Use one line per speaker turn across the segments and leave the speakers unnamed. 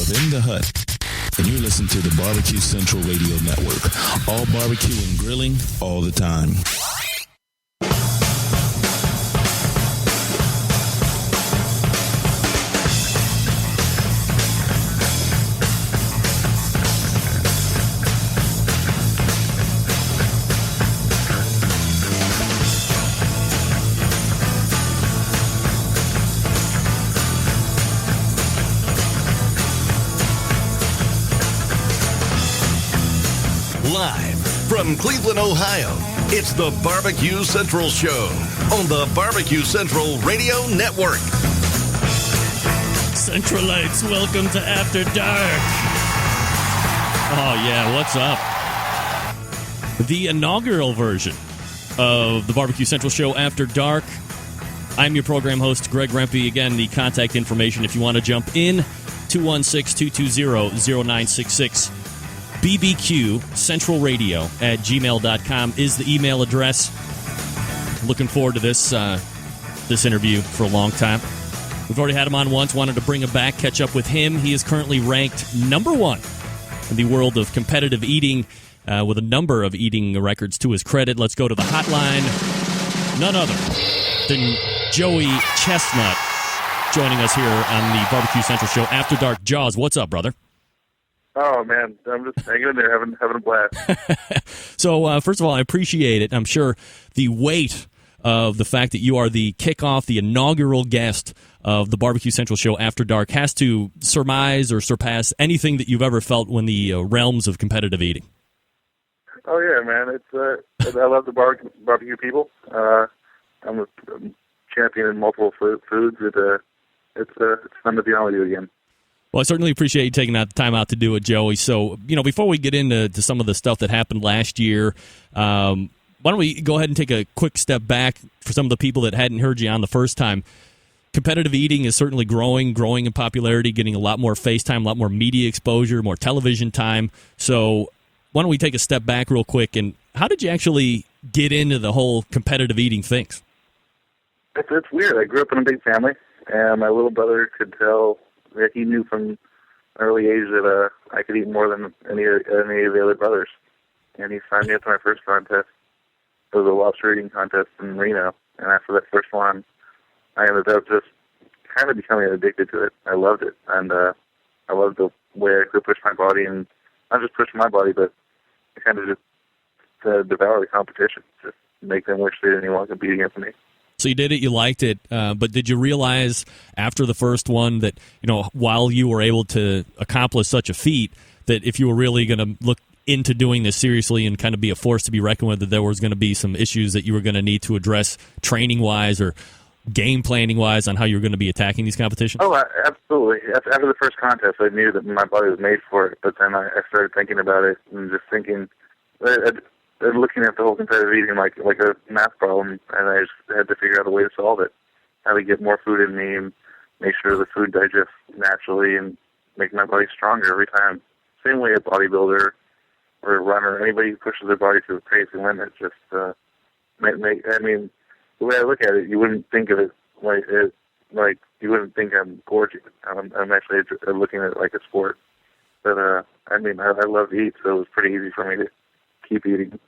within the hut. And you're listening to the Barbecue Central Radio Network. All barbecue and grilling all the time.
Live from Cleveland, Ohio, it's the Barbecue Central Show on the Barbecue Central Radio Network.
Centralites, welcome to After Dark. Oh, yeah, what's up? The inaugural version of the Barbecue Central Show After Dark. I'm your program host, Greg Rempe. Again, the contact information if you want to jump in, 216-220-0966. bbqcentralradio@gmail.com is the email address. Looking forward to this interview for a long time. We've already had him on once, wanted to bring him back, catch up with him. He is currently ranked number one in the world of competitive eating with a number of eating records to his credit. Let's go to the hotline. None other than Joey Chestnut joining us here on the Barbecue Central Show After Dark. Jaws, what's up, brother?
Oh, man, I'm just hanging in there, having a blast.
So, first of all, I appreciate it. I'm sure the weight of the fact that you are the kickoff, the inaugural guest of the Barbecue Central Show After Dark has to surmise or surpass anything that you've ever felt when the realms of competitive eating.
Oh, yeah, man. It's I love the barbecue people. I'm a champion in multiple foods. It's fun to be on with you again.
Well, I certainly appreciate you taking the time out to do it, Joey. So, before we get into some of the stuff that happened last year, why don't we go ahead and take a quick step back for some of the people that hadn't heard you on the first time. Competitive eating is certainly growing in popularity, getting a lot more face time, a lot more media exposure, more television time. So why don't we take a step back real quick, and how did you actually get into the whole competitive eating things?
It's weird. I grew up in a big family, and my little brother could tell that he knew from an early age that I could eat more than any of the other brothers. And he signed me up to my first contest. It was a lobster eating contest in Reno. And after that first one, I ended up just kind of becoming addicted to it. I loved it. And I loved the way I could push my body, and not just push my body, but I kind of just devour the competition, just make them wish they didn't even want to compete against me.
So you did it, you liked it, but did you realize after the first one that, while you were able to accomplish such a feat, that if you were really going to look into doing this seriously and kind of be a force to be reckoned with, that there was going to be some issues that you were going to need to address training-wise or game planning-wise on how you were going to be attacking these competitions? Oh,
absolutely. After the first contest, I knew that my body was made for it, but then I started thinking about it and just thinking... And looking at the whole competitive eating like a math problem, and I just had to figure out a way to solve it. How to get more food in me and make sure the food digests naturally and make my body stronger every time. Same way a bodybuilder or a runner, anybody who pushes their body to a crazy limit, just the way I look at it, you wouldn't think of it like you wouldn't think I'm gorgeous. I'm actually looking at it like a sport. But I love to eat, so it was pretty easy for me to keep eating.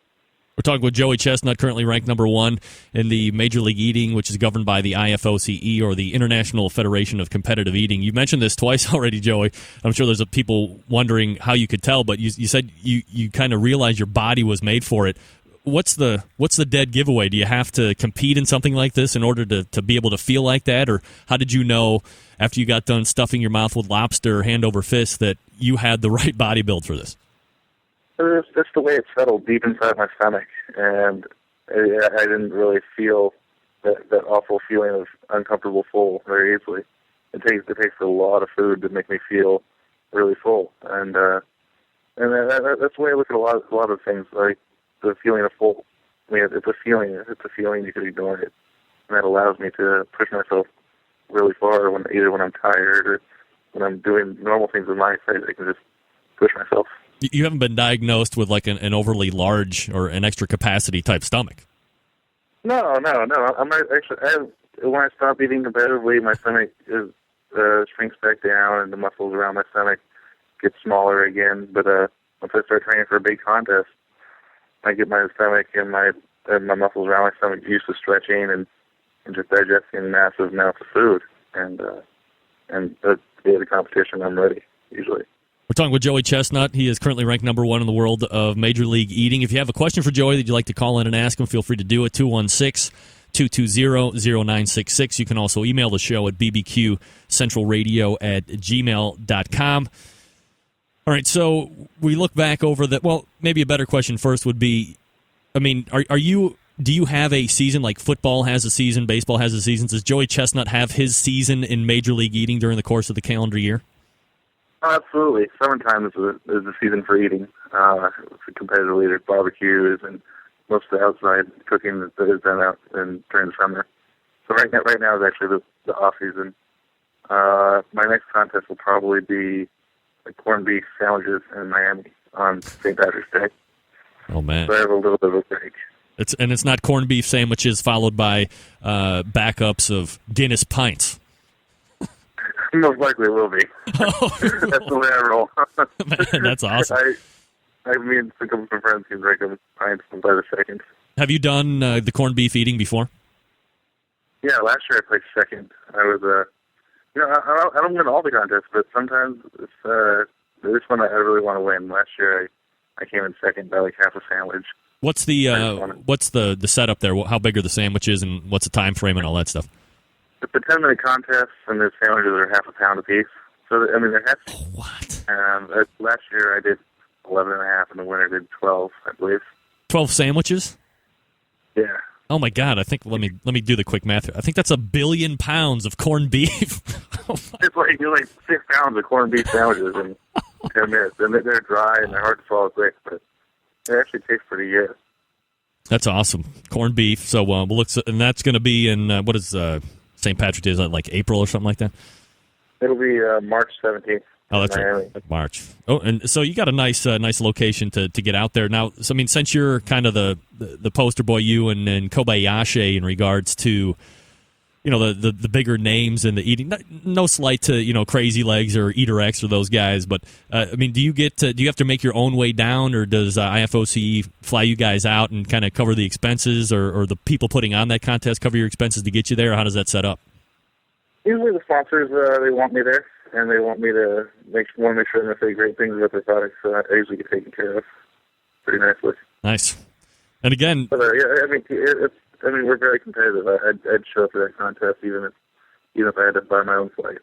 We're talking with Joey Chestnut, currently ranked number one in the Major League Eating, which is governed by the IFOCE, or the International Federation of Competitive Eating. You mentioned this twice already, Joey. I'm sure there's people wondering how you could tell, but you said you kind of realized your body was made for it. What's the dead giveaway? Do you have to compete in something like this in order to be able to feel like that? Or how did you know after you got done stuffing your mouth with lobster hand over fist that you had the right body build for this?
That's the way it settled deep inside my stomach, and I didn't really feel that awful feeling of uncomfortable full very easily. It takes a lot of food to make me feel really full, and that's the way I look at a lot of things, like the feeling of full. I mean, it's a feeling. It's a feeling. You can ignore it, and that allows me to push myself really far either when I'm tired or when I'm doing normal things with my exercise. I can just push myself.
You haven't been diagnosed with like an overly large or an extra capacity type stomach?
No. I'm not actually. When I stop eating competitively, my stomach is shrinks back down, and the muscles around my stomach get smaller again. But once I start training for a big contest, I get my stomach and my muscles around my stomach used to stretching and just digesting massive amounts of food. And at the day of the competition, I'm ready, usually.
We're talking with Joey Chestnut. He is currently ranked number 1 in the world of Major League Eating. If you have a question for Joey that you'd like to call in and ask him, feel free to do it, 216-220-0966. You can also email the show at bbqcentralradio@gmail.com. All right, so we look back over that. Well, maybe a better question first would be, I mean, do you have a season like football has a season, baseball has a season? Does Joey Chestnut have his season in Major League Eating during the course of the calendar year?
Oh, absolutely. Summertime is the season for eating. For competitive eaters, barbecues, and most of the outside cooking that is done out during the summer. So right now is actually the off season. My next contest will probably be corned beef sandwiches in Miami on St. Patrick's Day.
Oh man!
So I have a little bit of a break.
It's not corned beef sandwiches followed by backups of Guinness pints.
Most likely it will be.
Oh,
that's the way I roll.
Man, that's awesome.
I mean, a couple of friends can drink them pints by the second.
Have you done the corned beef eating before?
Yeah, last year I placed second. I was I don't win all the contests, but sometimes it's this one I really want to win. Last year I came in second by like half a sandwich.
What's the setup there? How big are the sandwiches, and what's the time frame and all that stuff?
It's a 10-minute contest, and the sandwiches are half a pound apiece. So, I mean, they're hefty.
What?
Last year I did 11 and a half, and the winner did 12, I believe.
12 sandwiches?
Yeah.
Oh my God! I think let me do the quick math here. I think that's 1 billion pounds of corned beef.
It's like you're like 6 pounds of corned beef sandwiches in 10 minutes, and they're dry and they're hard to swallow quick, but they actually taste pretty good.
That's awesome, corned beef. So we'll look, and that's going to be in what is St. Patrick's Day? Is that like April or something like that?
It'll be March 17th.
Oh, that's right. March. Oh, and so you got a nice location to get out there. Now, so, I mean, since you're kind of the poster boy, you and Kobayashi in regards to, the bigger names and the eating. No slight to, Crazy Legs or Eater X or those guys, but I mean, do you have to make your own way down, or does IFOCE fly you guys out and kind of cover the expenses, or the people putting on that contest cover your expenses to get you there? Or how does that set up?
Usually the sponsors, they want me there, and they want me to make sure they say great things about their products, so I usually get taken care of pretty nicely.
Nice. And again...
But, we're very competitive. I'd show up for that contest even if I had to buy my own flight.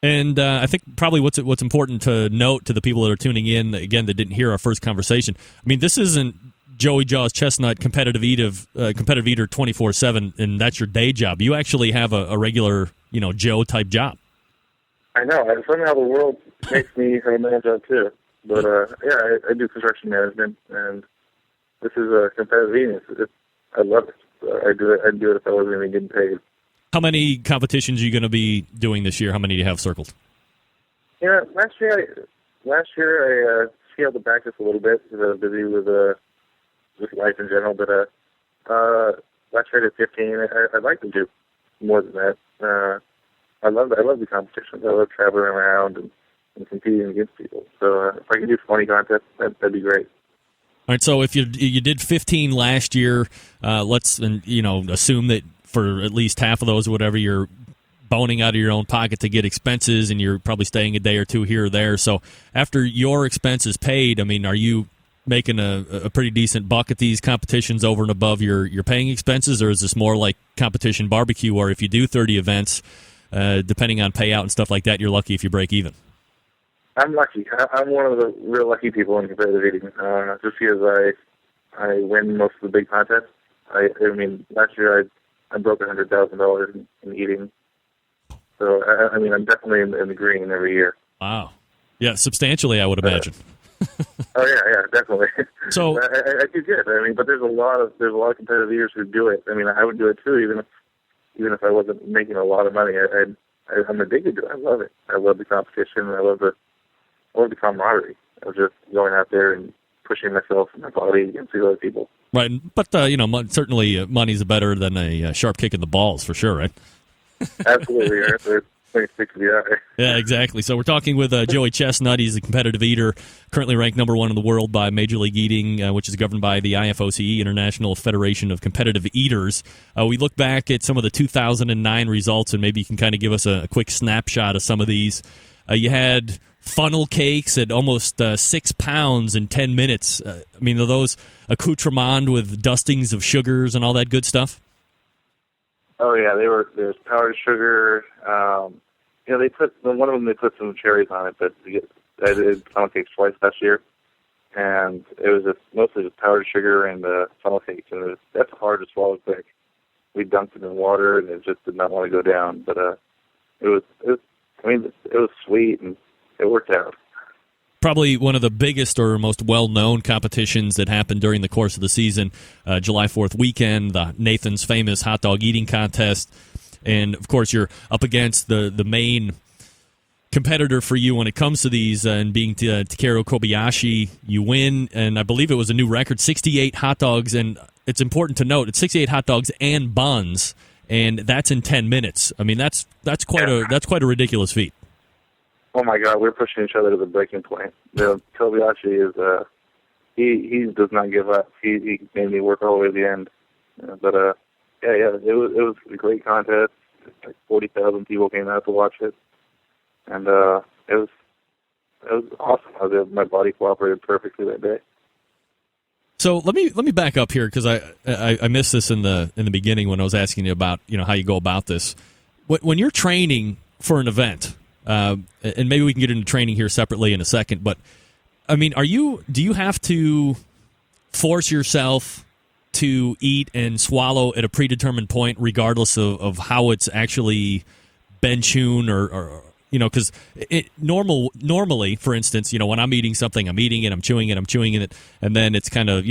And I think probably what's important to note to the people that are tuning in, again, that didn't hear our first conversation, I mean, this isn't Joey Jaws Chestnut competitive eater 24/7, and that's your day job. You actually have a regular, Joe type job.
I know. Somehow the world makes me have a man job too. But I do construction management, and this is a competitive eating. I love it. I'd do it if I wasn't even getting paid.
How many competitions are you going to be doing this year? How many do you have circled?
Yeah, last year I scaled it back just a little bit because I was busy with life in general. But last year I did 15. I'd like to do more than that. I love the competitions. I love traveling around and competing against people. So if I could do 20 contests, that'd be great.
All right, so if you did 15 last year, let's assume that for at least half of those or whatever, you're boning out of your own pocket to get expenses, and you're probably staying a day or two here or there. So after your expenses paid, I mean, are you making a pretty decent buck at these competitions over and above your paying expenses, or is this more like competition barbecue, where if you do 30 events, depending on payout and stuff like that, you're lucky if you break even?
I'm lucky. I'm one of the real lucky people in competitive eating. Just because I win most of the big contests. I mean, last year I broke $100,000 in eating. So I'm definitely in the green every year.
Wow. Yeah, substantially, I would imagine.
Yeah, definitely.
So
I do good. I mean, but there's a lot of competitive eaters who do it. I mean, I would do it too, even if I wasn't making a lot of money. I'm addicted to it. I love it. I love the competition. I love the camaraderie of just going out there and pushing myself and my body against the other people.
Right, but certainly money's better than a sharp kick in the balls, for sure, right?
Absolutely. There's Things stick to the eye.
Yeah, exactly. So we're talking with Joey Chestnut. He's a competitive eater, currently ranked number 1 in the world by Major League Eating, which is governed by the IFOCE, International Federation of Competitive Eaters. We look back at some of the 2009 results, and maybe you can kind of give us a quick snapshot of some of these. You had funnel cakes at almost 6 pounds in 10 minutes. I mean, are those accoutrement with dustings of sugars and all that good stuff?
Oh yeah, there's powdered sugar. They put one of them. They put some cherries on it, but I did funnel cakes twice last year, and it was mostly just powdered sugar and funnel cakes, and that's hard to swallow quick. We dunked it in water, and it just did not want to go down. But it was sweet, and it worked out.
Probably one of the biggest or most well-known competitions that happened during the course of the season, July 4th weekend, the Nathan's famous hot dog eating contest. And, of course, you're up against the main competitor for you when it comes to these, and being Takeru Kobayashi. You win, and I believe it was a new record, 68 hot dogs. And it's important to note, it's 68 hot dogs and buns, and that's in 10 minutes. I mean, that's quite a ridiculous feat.
Oh my God, we're pushing each other to the breaking point. Kobayashi is he does not give up. He made me work all the way to the end. It was a great contest. Like 40,000 people came out to watch it, and it was awesome. My body cooperated perfectly that day.
So let me back up here, because I missed this in the beginning when I was asking you about how you go about this. When you're training for an event. And maybe we can get into training here separately in a second, but I mean, do you have to force yourself to eat and swallow at a predetermined point, regardless of how it's actually been chewn, or because normally, for instance, when I'm eating something, I'm eating it, I'm chewing it, and then it's kind of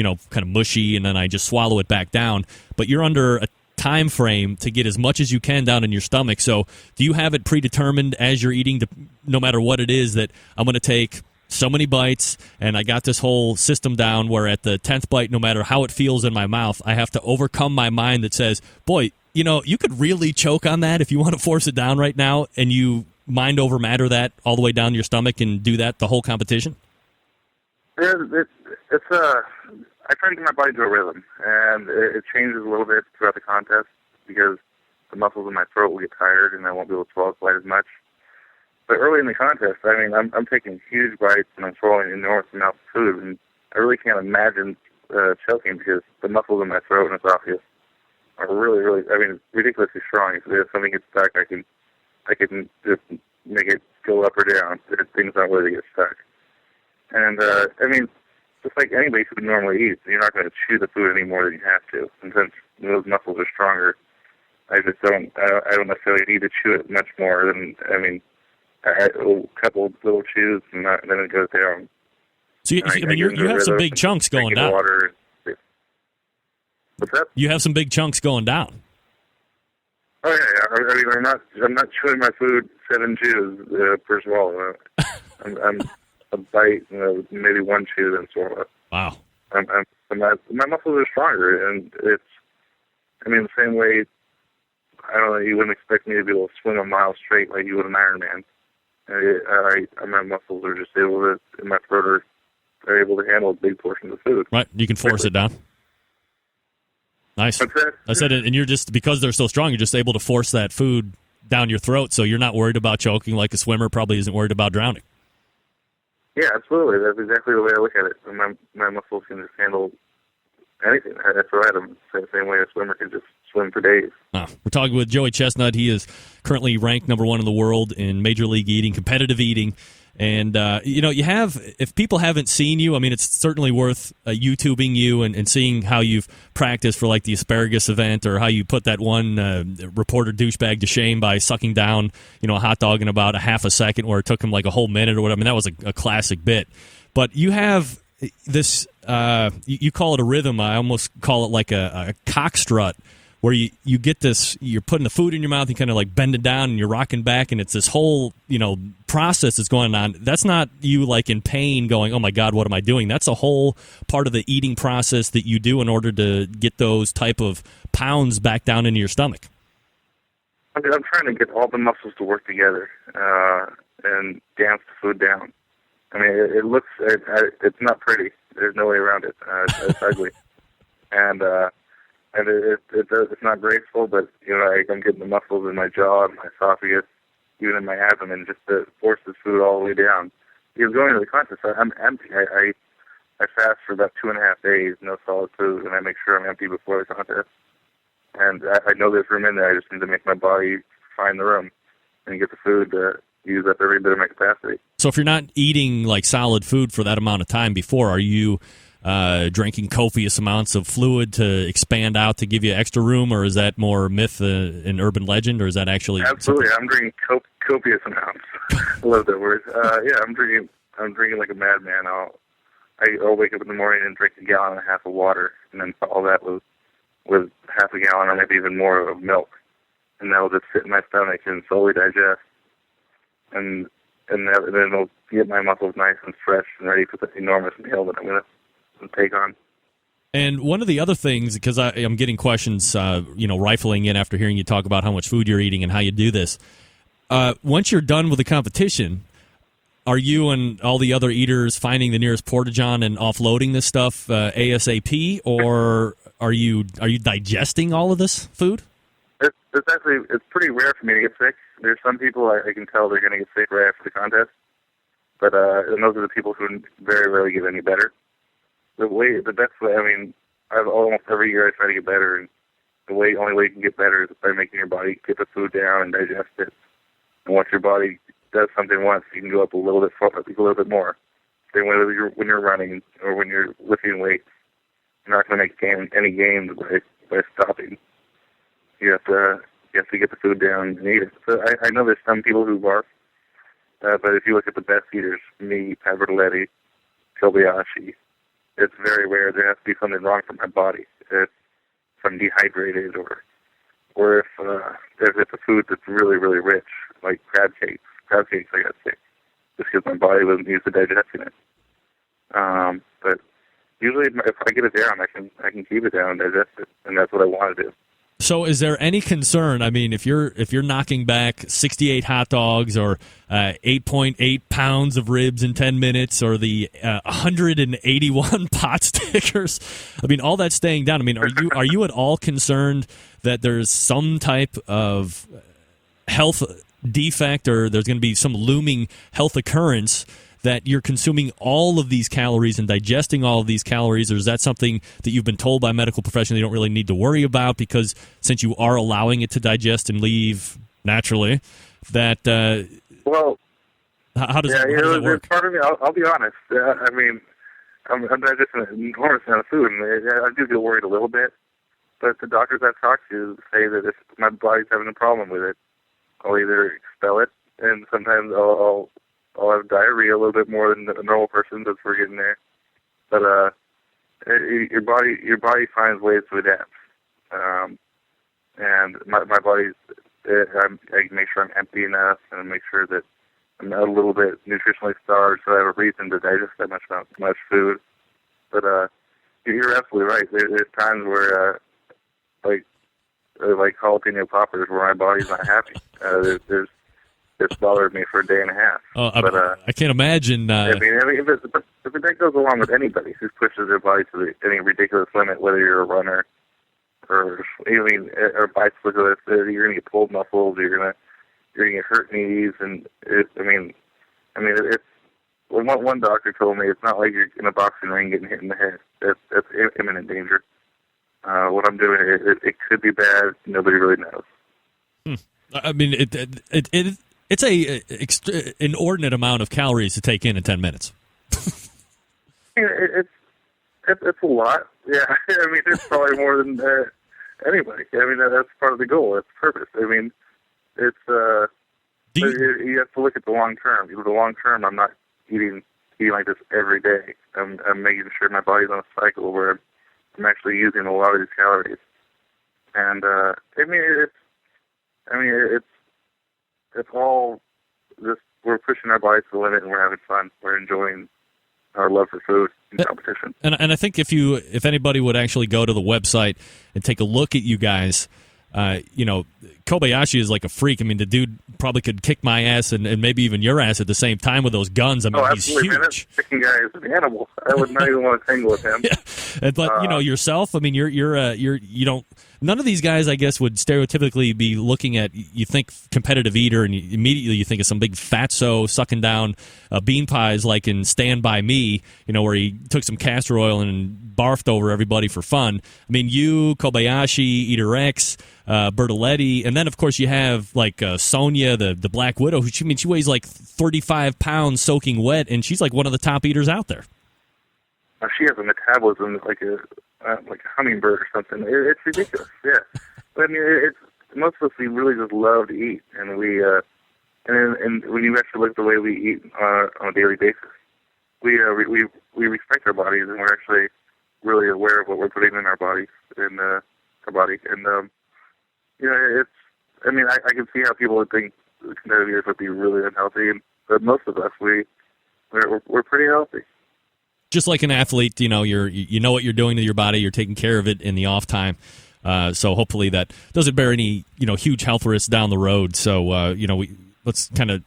mushy, and then I just swallow it back down. But you're under a time frame to get as much as you can down in your stomach. So do you have it predetermined as you're eating, no matter what it is, that I'm going to take so many bites, and I got this whole system down where at the 10th bite, no matter how it feels in my mouth, I have to overcome my mind that says, boy, you could really choke on that if you want to force it down right now, and you mind over matter that all the way down your stomach and do that the whole competition?
I try to get my body to a rhythm, and it changes a little bit throughout the contest because the muscles in my throat will get tired and I won't be able to swallow quite as much. But early in the contest, I mean, I'm taking huge bites and I'm swallowing enormous amounts of food, and I really can't imagine choking because the muscles in my throat and esophagus are really, really, ridiculously strong. If something gets stuck, I can just make it go up or down. Things not really get stuck. And, just like anybody who normally eats, you're not going to chew the food any more than you have to. And since those muscles are stronger, I don't necessarily need to chew it much more than, a couple little chews, and then it goes down.
So you have some big chunks going down.
Water. What's that?
You have some big chunks going down.
Oh yeah. I'm not chewing my food 7 chews per swallow. I'm a bite, maybe 1 chew, then swallow.
Wow.
My muscles are stronger, and it's, the same way. I don't know. You wouldn't expect me to be able to swim a mile straight like you would an Ironman. My muscles are just able to, in my throat, are able to handle a big portion of the food.
Right. You can force it down. Nice. I said it, and you're just, because they're so strong, you're just able to force that food down your throat, so you're not worried about choking like a swimmer probably isn't worried about drowning.
Yeah, absolutely. That's exactly the way I look at it. And my muscles can just handle anything. That's right. I'm the same way a swimmer can just swim for days.
We're talking with Joey Chestnut. He is currently ranked number 1 in the world in Major League Eating, competitive eating. And, if people haven't seen you, it's certainly worth YouTubing you and seeing how you've practiced for, like, the asparagus event, or how you put that one reporter douchebag to shame by sucking down, a hot dog in about a half a second, where it took him like a whole minute or whatever. That was a classic bit. But you have this, you call it a rhythm. I almost call it like a cock strut, where you get this, you're putting the food in your mouth, you kind of like bend it down and you're rocking back, and it's this whole, process that's going on. That's not you like in pain going, oh my God, what am I doing? That's a whole part of the eating process that you do in order to get those type of pounds back down into your stomach.
I mean, I'm trying to get all the muscles to work together and dance the food down. I mean, it looks, it's not pretty. There's no way around it. It's ugly. And it's not graceful, but, I'm getting the muscles in my jaw, my esophagus, even in my abdomen, just to force this food all the way down. Because going to the contest, I'm empty. I fast for about 2.5 days, no solid food, and I make sure I'm empty before the contest. And I know there's room in there. I just need to make my body find the room and get the food to use up every bit of my capacity.
So if you're not eating like solid food for that amount of time before, are you drinking copious amounts of fluid to expand out to give you extra room, or is that more myth and urban legend, or is that actually
absolutely? I'm drinking copious amounts. I love that word. Yeah, I'm drinking like a madman. I'll wake up in the morning and drink 1.5 gallons of water, and then follow that with 0.5 gallon or maybe even more of milk, and that'll just sit in my stomach and slowly digest, and then it'll get my muscles nice and fresh and ready for this enormous meal that I'm going to take on.
And one of the other things, because I'm getting questions, rifling in after hearing you talk about how much food you're eating and how you do this. Once you're done with the competition, are you and all the other eaters finding the nearest porta-john and offloading this stuff ASAP, or are you digesting all of this food?
It's pretty rare for me to get sick. There's some people I can tell they're going to get sick right after the contest, but and those are the people who very rarely get any better. The best way, I've almost every year I try to get better, and the only way you can get better is by making your body get the food down and digest it. And once your body does something once, you can go up a little bit more. Same way when you're running or when you're lifting weights. You're not going to make any gains by stopping. You have to get the food down and eat it. So I know there's some people who barf, but if you look at the best eaters, me, Pat Bertoletti, Kobayashi, it's very rare. There has to be something wrong for my body. If I'm dehydrated, or if it's a food that's really, really rich, like crab cakes. Crab cakes, I got sick just because my body wasn't used to digesting it. But usually, if I get it down, I can keep it down and digest it, and that's what I want to do.
So is there any concern? I mean, if you're knocking back 68 hot dogs or 8.8 pounds of ribs in 10 minutes or the 181 pot stickers, I mean, all that's staying down. I mean, are you at all concerned that there's some type of health defect or there's going to be some looming health occurrence that you're consuming all of these calories and digesting all of these calories, or is that something that you've been told by medical professionals you don't really need to worry about because since you are allowing it to digest and leave naturally, that how does that work?
Part of me, I'll be honest. I'm digesting an enormous amount of food, and I do get worried a little bit. But the doctors I've talked to say that if my body's having a problem with it, I'll either expel it, and sometimes I'll have diarrhea a little bit more than a normal person because we're getting there. But your body finds ways to adapt. And my body's, I make sure I'm empty enough and make sure that I'm a little bit nutritionally starved so I have a reason to digest that much food. But you're absolutely right. There's times where, like jalapeno poppers, where my body's not happy. It's bothered me for a day and a half.
I can't imagine.
If that goes along with anybody who pushes their body to any ridiculous limit, whether you're a runner or a bicyclist, you're going to get pulled muscles, you're going to get hurt knees, and it's one doctor told me it's not like you're in a boxing ring getting hit in the head. That's imminent danger. What I'm doing, it could be bad. Nobody really knows.
I mean, it's a inordinate amount of calories to take in 10 minutes.
It's a lot. Yeah, it's probably more than anybody. That's part of the goal. That's the purpose. It's you have to look at the long term. The long term, I'm not eating like this every day. I'm making sure my body's on a cycle where I'm actually using a lot of these calories. And it's all just, we're pushing our bodies to the limit and we're having fun. We're enjoying our love for food and competition.
And I think if anybody would actually go to the website and take a look at you guys, Kobayashi is like a freak. I mean, the dude probably could kick my ass and maybe even your ass at the same time with those guns. I mean, he's
absolutely,
huge.
Man, that kicking guy is an animal. I would not even want to tangle with him.
Yeah. But yourself, I mean, you don't. None of these guys, I guess, would stereotypically be looking at. You think competitive eater, and immediately you think of some big fatso sucking down bean pies, like in Stand By Me, where he took some castor oil and barfed over everybody for fun. I mean, you, Kobayashi, Eater X, Bertoletti, and then of course you have like Sonia, the Black Widow, who she weighs like 35 pounds soaking wet, and she's like one of the top eaters out there.
She has a metabolism like a hummingbird or something. It's ridiculous. Yeah, but I mean, it's most of us, we really just love to eat, and we and when you actually look at the way we eat on a daily basis, we respect our bodies, and we're actually really aware of what we're putting in our bodies and our body. And it's. I mean, I can see how people would think competitive eaters would be really unhealthy, but most of us we're pretty healthy.
Just like an athlete, you know what you're doing to your body. You're taking care of it in the off time. So hopefully that doesn't bear any huge health risks down the road. So let's kind of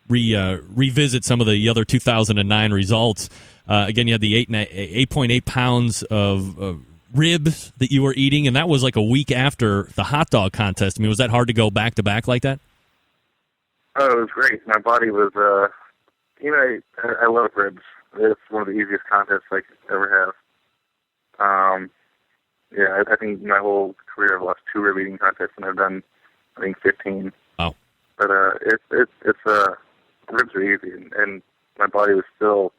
revisit some of the other 2009 results. Again, you had the 8.8 pounds of ribs that you were eating, and that was like a week after the hot dog contest. I mean, was that hard to go back to back like that?
Oh, it was great. My body was, I love ribs. It's one of the easiest contests I could ever have. I think my whole career I've lost 2 rib eating contests, and I've done, I think, 15.
Wow.
But ribs are easy, and my body was still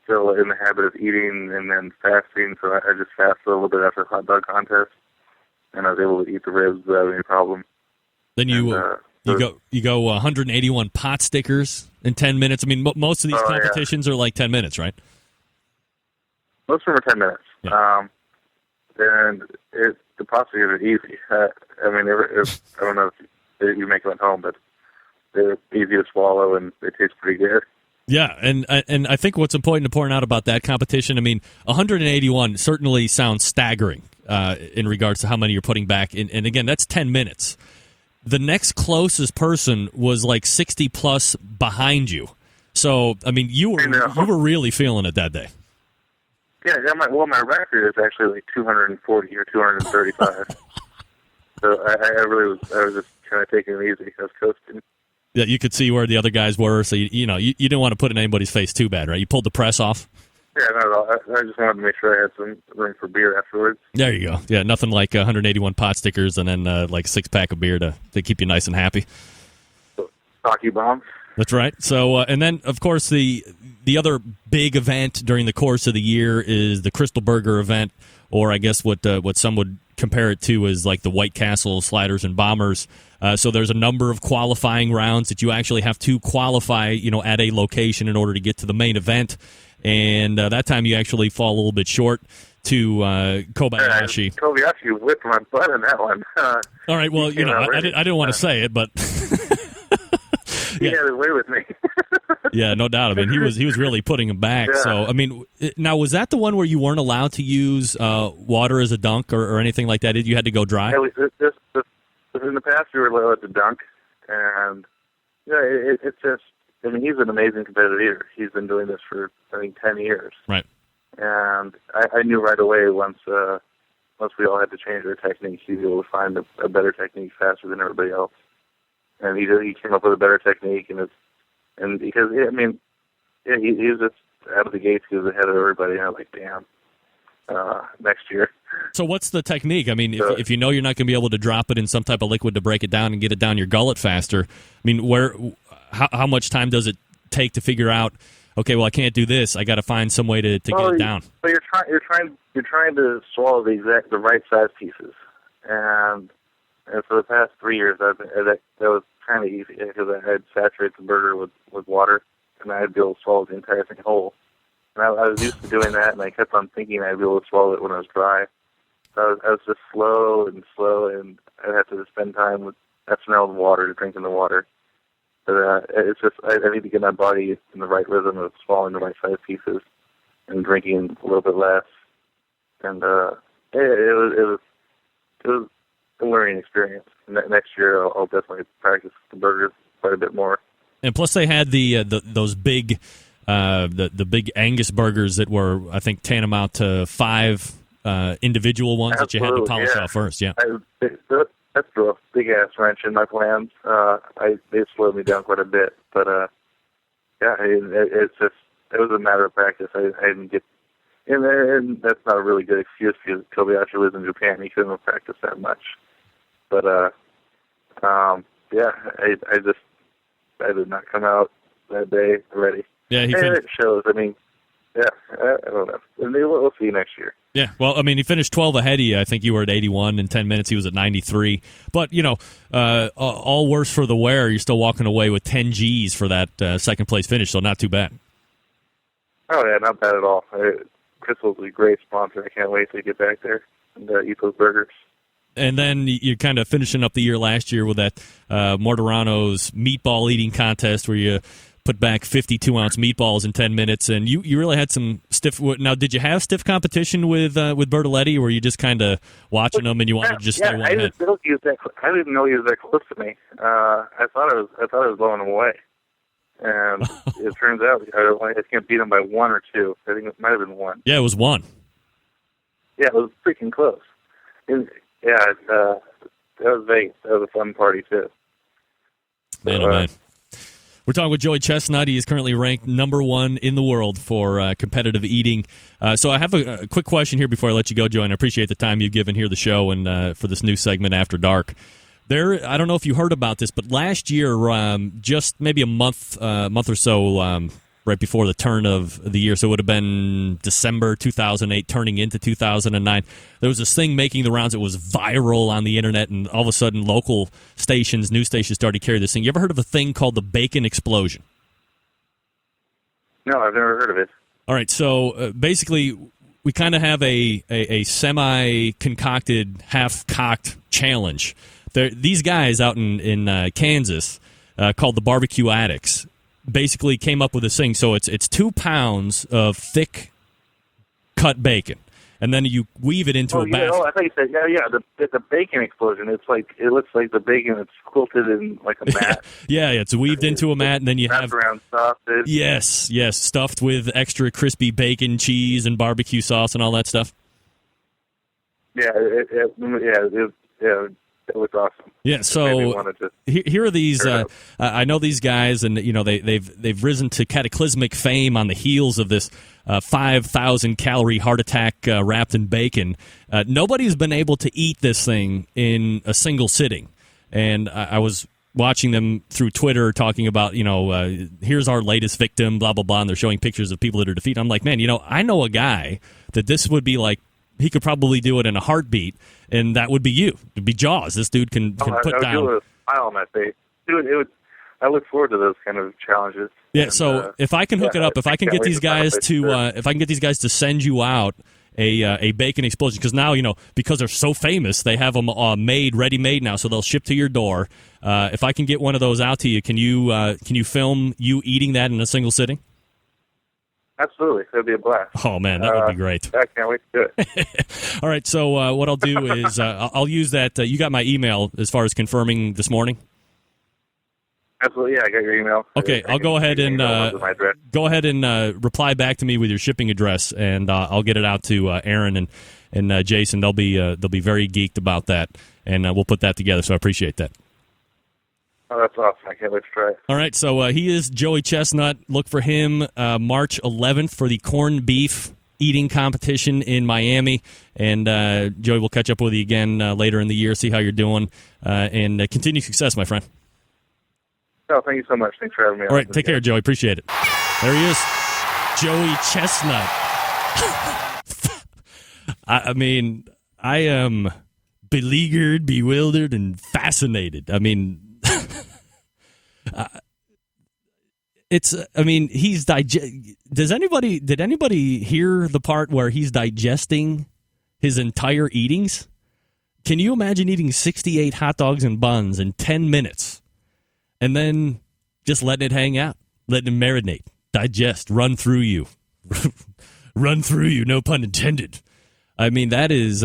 in the habit of eating and then fasting, so I just fasted a little bit after the hot dog contest, and I was able to eat the ribs without any problem.
Then you go 181 pot stickers in 10 minutes. I mean, most of these competitions are like 10 minutes, right?
Most of them are 10 minutes.
Yeah.
And the pot stickers are easy. I don't know if you make them at home, but they're easy to swallow and they taste pretty good.
Yeah, and I think what's important to point out about that competition, I mean, 181 certainly sounds staggering in regards to how many you're putting back. And again, that's 10 minutes. The next closest person was like 60 plus behind you. So, I mean, you were really feeling it that day.
Yeah, my record is actually like 240 or 235. So I was just kind of taking it easy. I was coasting.
Yeah, you could see where the other guys were, so you didn't want to put it in anybody's face too bad, right? You pulled the press off.
Yeah, not at all. I just wanted to make sure I had some room for beer afterwards.
There you go. Yeah, nothing like 181 pot stickers and then like a 6-pack of beer to keep you nice and happy.
Hockey bombs.
That's right. So, and then, of course, the other big event during the course of the year is the Crystal Burger event, or I guess what some would compare it to is like the White Castle Sliders and Bombers. So there's a number of qualifying rounds that you actually have to qualify, at a location in order to get to the main event. And that time you actually fall a little bit short to Kobayashi.
Kobayashi whipped my butt in that one.
All right, well, I didn't want to say it, but
he had his way with me.
Yeah, no doubt. I mean, he was really putting him back. Yeah. So, I mean, now was that the one where you weren't allowed to use water as a dunk or anything like that? You had to go dry?
Yeah, in the past we were allowed to dunk, and it's just. I mean, he's an amazing competitive eater. He's been doing this for, I think, 10 years.
Right.
And I knew right away once we all had to change our technique, he was able to find a better technique faster than everybody else. And he came up with a better technique, and because he was just out of the gates. He was ahead of everybody. And I was like, damn, next year.
So what's the technique? I mean, if you know you're not going to be able to drop it in some type of liquid to break it down and get it down your gullet faster, I mean, how much time does it take to figure out? Okay, well, I can't do this. I got to find some way to get it down.
But you're trying to swallow the right size pieces, and for the past 3 years, that was kind of easy because I had saturated the burger with water, and I'd be able to swallow the entire thing whole. And I was used to doing that, and I kept on thinking I'd be able to swallow it when it was dry. So I was just slow, and I'd have to spend time with messing around with water to drink in the water. But it's just I need to get my body in the right rhythm of swallowing the right size pieces and drinking a little bit less. And it was a learning experience. Next year, I'll definitely practice the burgers quite a bit more.
And plus, they had those big the big Angus burgers that were, I think, tantamount to 5 individual ones that you had to polish out first. Yeah,
that threw a big ass wrench in my plans. They slowed me down quite a bit, but yeah, it was a matter of practice. I didn't get, and that's not a really good excuse because Kobayashi lives in Japan. He couldn't have practiced that much. But yeah, I did not come out that day ready.
Yeah,
it shows. I mean, yeah, I don't know. We'll see next year.
Yeah, well, I mean, he finished 12 ahead of you. I think you were at 81 in 10 minutes. He was at 93. But, you know, all worse for the wear. You're still walking away with 10 Gs for that second-place finish, so not too bad.
Oh, yeah, not bad at all. Crystal's a great sponsor. I can't wait to get back there and eat those burgers.
And then you're kind of finishing up the year last year with that Morderano's meatball eating contest where you put back 52-ounce meatballs in 10 minutes, and you really had some stiff. Now, did you have stiff competition with Bertoletti, or were you just kind of watching them and you wanted to just stay one ahead?
I didn't know he was that close to me. I thought I was blowing him away, and it turns out I can't beat him by 1 or 2. I think it might have been 1.
Yeah, it was 1.
Yeah, it was freaking close. Yeah, that was Vegas. That was a fun party too.
Man, oh man. We're talking with Joey Chestnut. He is currently ranked number 1 in the world for competitive eating. So I have a quick question here before I let you go, Joey, and I appreciate the time you've given here the show and for this new segment After Dark. I don't know if you heard about this, but last year, just maybe a month or so right before the turn of the year, so it would have been December 2008, turning into 2009. There was this thing making the rounds. It was viral on the internet, and all of a sudden, local stations, news stations, started to carry this thing. You ever heard of a thing called the bacon explosion?
No, I've never heard of it.
All right, so basically, we kind of have a semi-concocted, half-cocked challenge. These guys out in Kansas called the Barbecue Addicts basically came up with this thing. So it's 2 pounds of thick cut bacon, and then you weave it into a basket.
I thought you said the bacon explosion. It looks like the bacon that's quilted in like a mat.
yeah, it's weaved into a mat, and then you have
around sausage.
Yes, stuffed with extra crispy bacon, cheese, and barbecue sauce, and all that stuff.
Yeah, it was awesome.
Yeah, so here are these. I know these guys, and you know they've risen to cataclysmic fame on the heels of this 5,000 calorie heart attack wrapped in bacon. Nobody's been able to eat this thing in a single sitting, and I was watching them through Twitter talking about, here's our latest victim, blah blah blah, and they're showing pictures of people that are defeated. I'm like, man, I know a guy that this would be like. He could probably do it in a heartbeat, and that would be you. It'd be Jaws. This dude can put down.
I would do it with a smile on my face. I look forward to those kind of challenges.
Yeah. And, so if I can hook it up, if I can get these guys to send you out a bacon explosion, because now because they're so famous, they have them ready made now, so they'll ship to your door. If I can get one of those out to you, can you film you eating that in a single sitting?
Absolutely. That'd be a blast.
Oh, man, that would be great.
I can't wait to do it.
All right, so what I'll do is I'll use that. You got my email as far as confirming this morning?
Absolutely, yeah, I got your email.
Okay, I'll go ahead and reply back to me with your shipping address, and I'll get it out to Aaron and Jason. They'll be very geeked about that, and we'll put that together, so I appreciate that.
Oh, that's awesome. I can't wait to try it.
All right, so he is Joey Chestnut. Look for him March 11th for the corned beef eating competition in Miami. And Joey, we'll catch up with you again later in the year, see how you're doing, and continue success, my friend.
Oh, thank you so much. Thanks for having me on.
All right, take care, Joey. Appreciate it. There he is, Joey Chestnut. I mean, I am beleaguered, bewildered, and fascinated. I mean... Did anybody hear the part where he's digesting his entire eatings? Can you imagine eating 68 hot dogs and buns in 10 minutes and then just letting it hang out, letting it marinate, digest, run through you, no pun intended. I mean, that is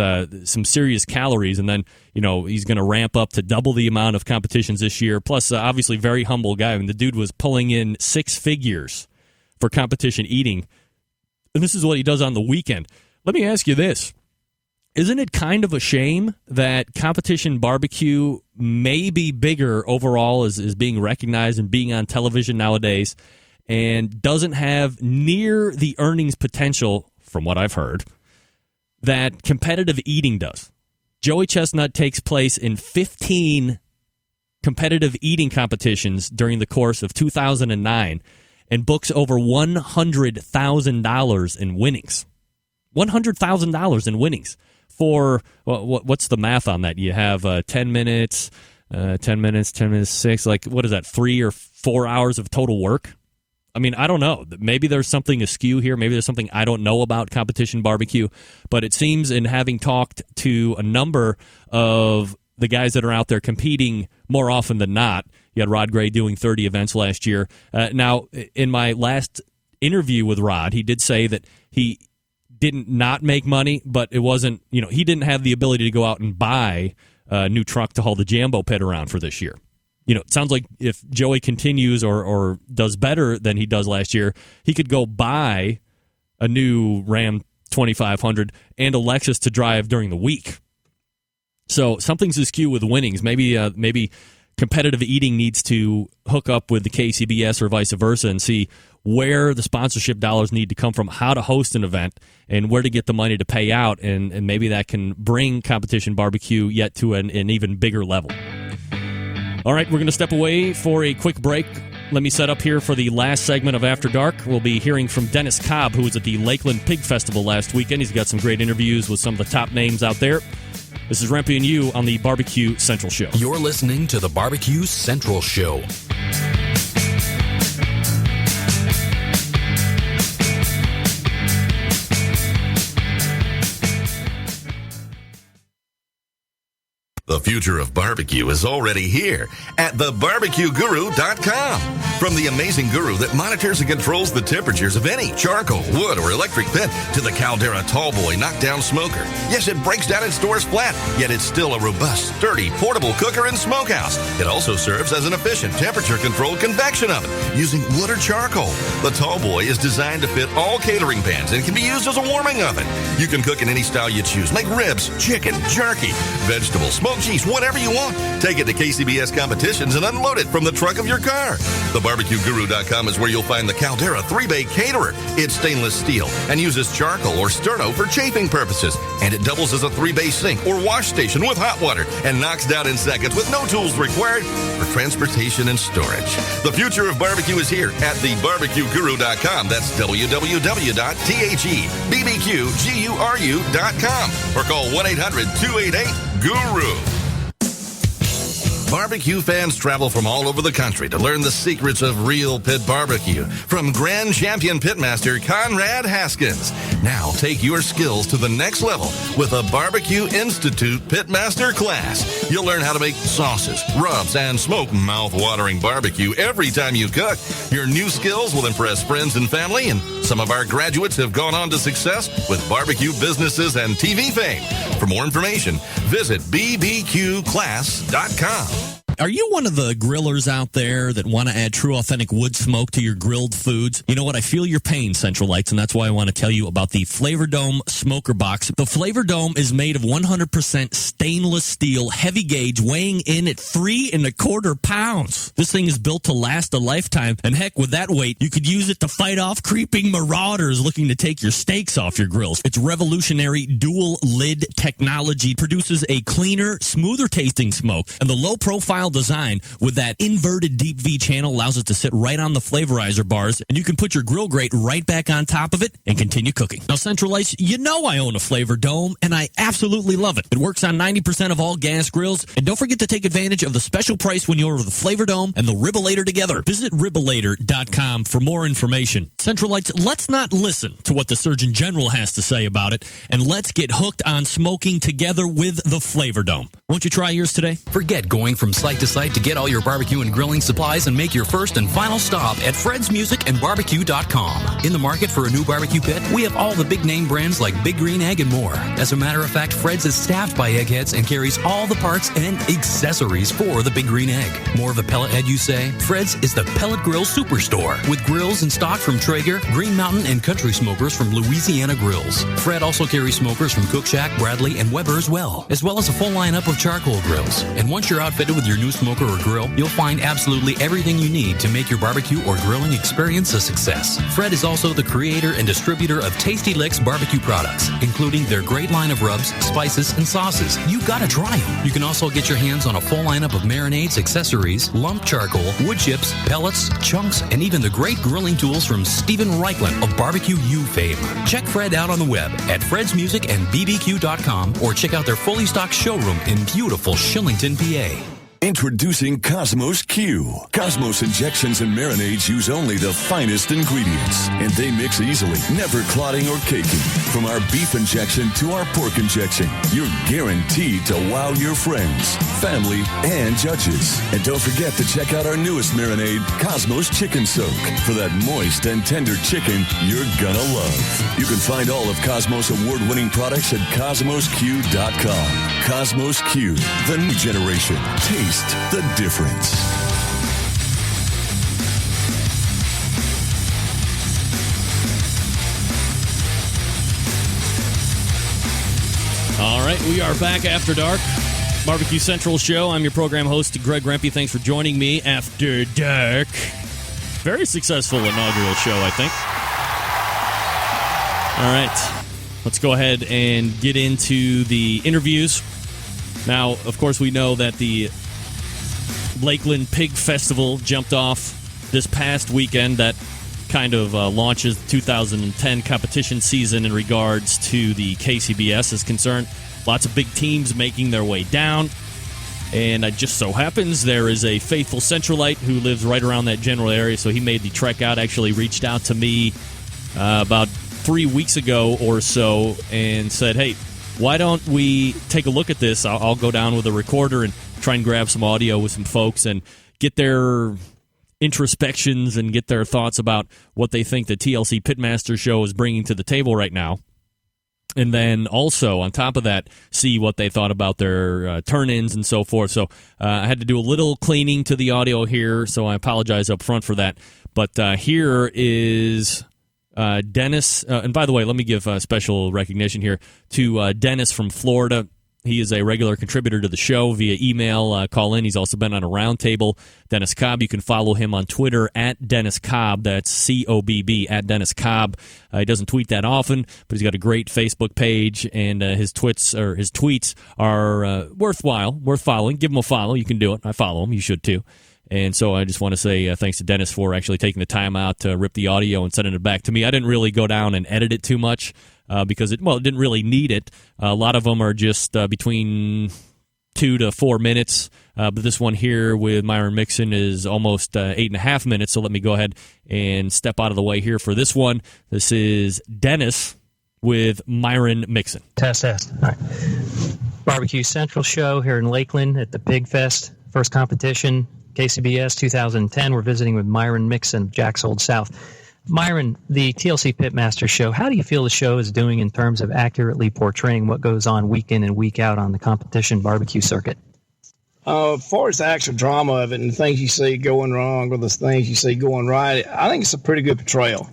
some serious calories. And then, he's going to ramp up to double the amount of competitions this year. Plus, obviously, very humble guy. I mean, the dude was pulling in 6 figures for competition eating. And this is what he does on the weekend. Let me ask you this. Isn't it kind of a shame that competition barbecue may be bigger overall as being recognized and being on television nowadays and doesn't have near the earnings potential, from what I've heard, that competitive eating does? Joey Chestnut takes place in 15 competitive eating competitions during the course of 2009 and books over $100,000 in winnings. $100,000 in winnings. For, what's the math on that? You have 10 minutes, 10 minutes, 6, like, what is that, 3 or 4 hours of total work? I mean, I don't know. Maybe there's something askew here. Maybe there's something I don't know about competition barbecue. But it seems, in having talked to a number of the guys that are out there competing more often than not, you had Rod Gray doing 30 events last year. Now, in my last interview with Rod, he did say that he didn't not make money, but it wasn't, he didn't have the ability to go out and buy a new truck to haul the Jambo pit around for this year. It sounds like if Joey continues or does better than he does last year, he could go buy a new Ram 2500 and a Lexus to drive during the week. So something's askew with winnings. Maybe competitive eating needs to hook up with the KCBS or vice versa and see where the sponsorship dollars need to come from, how to host an event, and where to get the money to pay out, and maybe that can bring competition barbecue yet to an even bigger level. All right, we're going to step away for a quick break. Let me set up here for the last segment of After Dark. We'll be hearing from Dennis Cobb, who was at the Lakeland Pig Festival last weekend. He's got some great interviews with some of the top names out there. This is Rempe and you on the Barbecue Central Show.
You're listening to the Barbecue Central Show.
The future of barbecue is already here at thebarbecueguru.com. From the amazing guru that monitors and controls the temperatures of any charcoal, wood, or electric pit to the Caldera Tallboy knockdown smoker. Yes, it breaks down and stores flat, yet it's still a robust, sturdy, portable cooker and smokehouse. It also serves as an efficient temperature-controlled convection oven using wood or charcoal. The Tallboy is designed to fit all catering pans and can be used as a warming oven. You can cook in any style you choose. Make ribs, chicken, jerky, vegetables, smoked cheese, whatever you want. Take it to KCBS competitions and unload it from the trunk of your car. TheBarbecueGuru.com is where you'll find the Caldera 3-Bay Caterer. It's stainless steel and uses charcoal or sterno for chafing purposes. And it doubles as a 3-bay sink or wash station with hot water and knocks down in seconds with no tools required for transportation and storage. The future of barbecue is here at TheBarbecueGuru.com. That's www.thebbqguru.com or call 1-800-288-GURU. Barbecue fans travel from all over the country to learn the secrets of real pit barbecue from Grand Champion Pitmaster Conrad Haskins. Now take your skills to the next level with a Barbecue Institute Pitmaster class. You'll learn how to make sauces, rubs, and smoke mouth-watering barbecue every time you cook. Your new skills will impress friends and family, and some of our graduates have gone on to success with barbecue businesses and TV fame. For more information, visit bbqclass.com.
Are you one of the grillers out there that want to add true, authentic wood smoke to your grilled foods? You know what? I feel your pain, Centralites, and that's why I want to tell you about the Flavor Dome Smoker Box. The Flavor Dome is made of 100% stainless steel, heavy gauge, weighing in at 3 1/4 pounds. This thing is built to last a lifetime, and heck, with that weight, you could use it to fight off creeping marauders looking to take your steaks off your grills. Its revolutionary dual lid technology produces a cleaner, smoother tasting smoke, and the low profile design with that inverted deep V channel allows it to sit right on the flavorizer bars, and you can put your grill grate right back on top of it and continue cooking. Now, Centralites, you know I own a Flavor Dome, and I absolutely love it. It works on 90% of all gas grills, and don't forget to take advantage of the special price when you order the Flavor Dome and the Ribolator together. Visit Ribolator.com for more information. Centralites, let's not listen to what the Surgeon General has to say about it, and let's get hooked on smoking together with the Flavor Dome. Won't you try yours today?
Forget going from site site to site to get all your barbecue and grilling supplies and make your first and final stop at fredsmusicandbarbecue.com. In the market for a new barbecue pit, we have all the big name brands like Big Green Egg and more. As a matter of fact, Fred's is staffed by eggheads and carries all the parts and accessories for the Big Green Egg. More of a pellet head, you say? Fred's is the pellet grill superstore with grills in stock from Traeger, Green Mountain, and Country Smokers from Louisiana Grills. Fred also carries smokers from Cook Shack, Bradley, and Weber as well as a full lineup of charcoal grills. And once you're outfitted with your new smoker or grill, you'll find absolutely everything you need to make your barbecue or grilling experience a success. Fred is also the creator and distributor of Tasty Licks barbecue products, including their great line of rubs, spices, and sauces. You gotta try them. You can also get your hands on a full lineup of marinades, accessories, lump charcoal, wood chips, pellets, chunks, and even the great grilling tools from Stephen Reichland of Barbecue U fame. Check Fred out on the web at fredsmusicandbbq.com or check out their fully stocked showroom in beautiful Shillington, PA.
Introducing Cosmos Q. Cosmos injections and marinades use only the finest ingredients, and they mix easily, never clotting or caking. From our beef injection to our pork injection, you're guaranteed to wow your friends, family, and judges. And don't forget to check out our newest marinade, Cosmos Chicken Soak, for that moist and tender chicken you're gonna love. You can find all of Cosmos award-winning products at cosmosq.com. Cosmos Q, the new generation. Taste the difference.
All right, we are back after dark. Barbecue Central show. I'm your program host, Greg Rempe. Thanks for joining me after dark. Very successful inaugural show, I think. All right, let's go ahead and get into the interviews. Now, of course, we know that the Lakeland Pig Festival jumped off this past weekend. That kind of launches the 2010 competition season in regards to the KCBS is concerned. Lots of big teams making their way down. And it just so happens there is a faithful Centralite who lives right around that general area, so he made the trek out, actually reached out to me about 3 weeks ago or so and said, hey, why don't we take a look at this? I'll go down with a recorder and try and grab some audio with some folks and get their introspections and get their thoughts about what they think the TLC Pitmaster show is bringing to the table right now. And then also, on top of that, see what they thought about their turn-ins and so forth. So I had to do a little cleaning to the audio here, so I apologize up front for that. But here is Dennis. And by the way, let me give special recognition here to Dennis from Florida. He is a regular contributor to the show via email, call in. He's also been on a roundtable. Dennis Cobb, you can follow him on Twitter at Dennis Cobb. That's C-O-B-B, at Dennis Cobb. He doesn't tweet that often, but he's got a great Facebook page, and his tweets are worth following. Give him a follow. You can do it. I follow him. You should too. And so I just want to say thanks to Dennis for actually taking the time out to rip the audio and sending it back to me. I didn't really go down and edit it too much. Because it didn't really need it. A lot of them are just between 2 to 4 minutes. But this one here with Myron Mixon is almost 8.5 minutes. So let me go ahead and step out of the way here for this one. This is Dennis with Myron Mixon.
Test. All right. Barbecue Central show here in Lakeland at the Pig Fest. First competition, KCBS 2010. We're visiting with Myron Mixon of Jack's Old South. Myron, the TLC Pitmaster show, how do you feel the show is doing in terms of accurately portraying what goes on week in and week out on the competition barbecue circuit?
As far as the actual drama of it and the things you see going wrong or the things you see going right, I think it's a pretty good portrayal.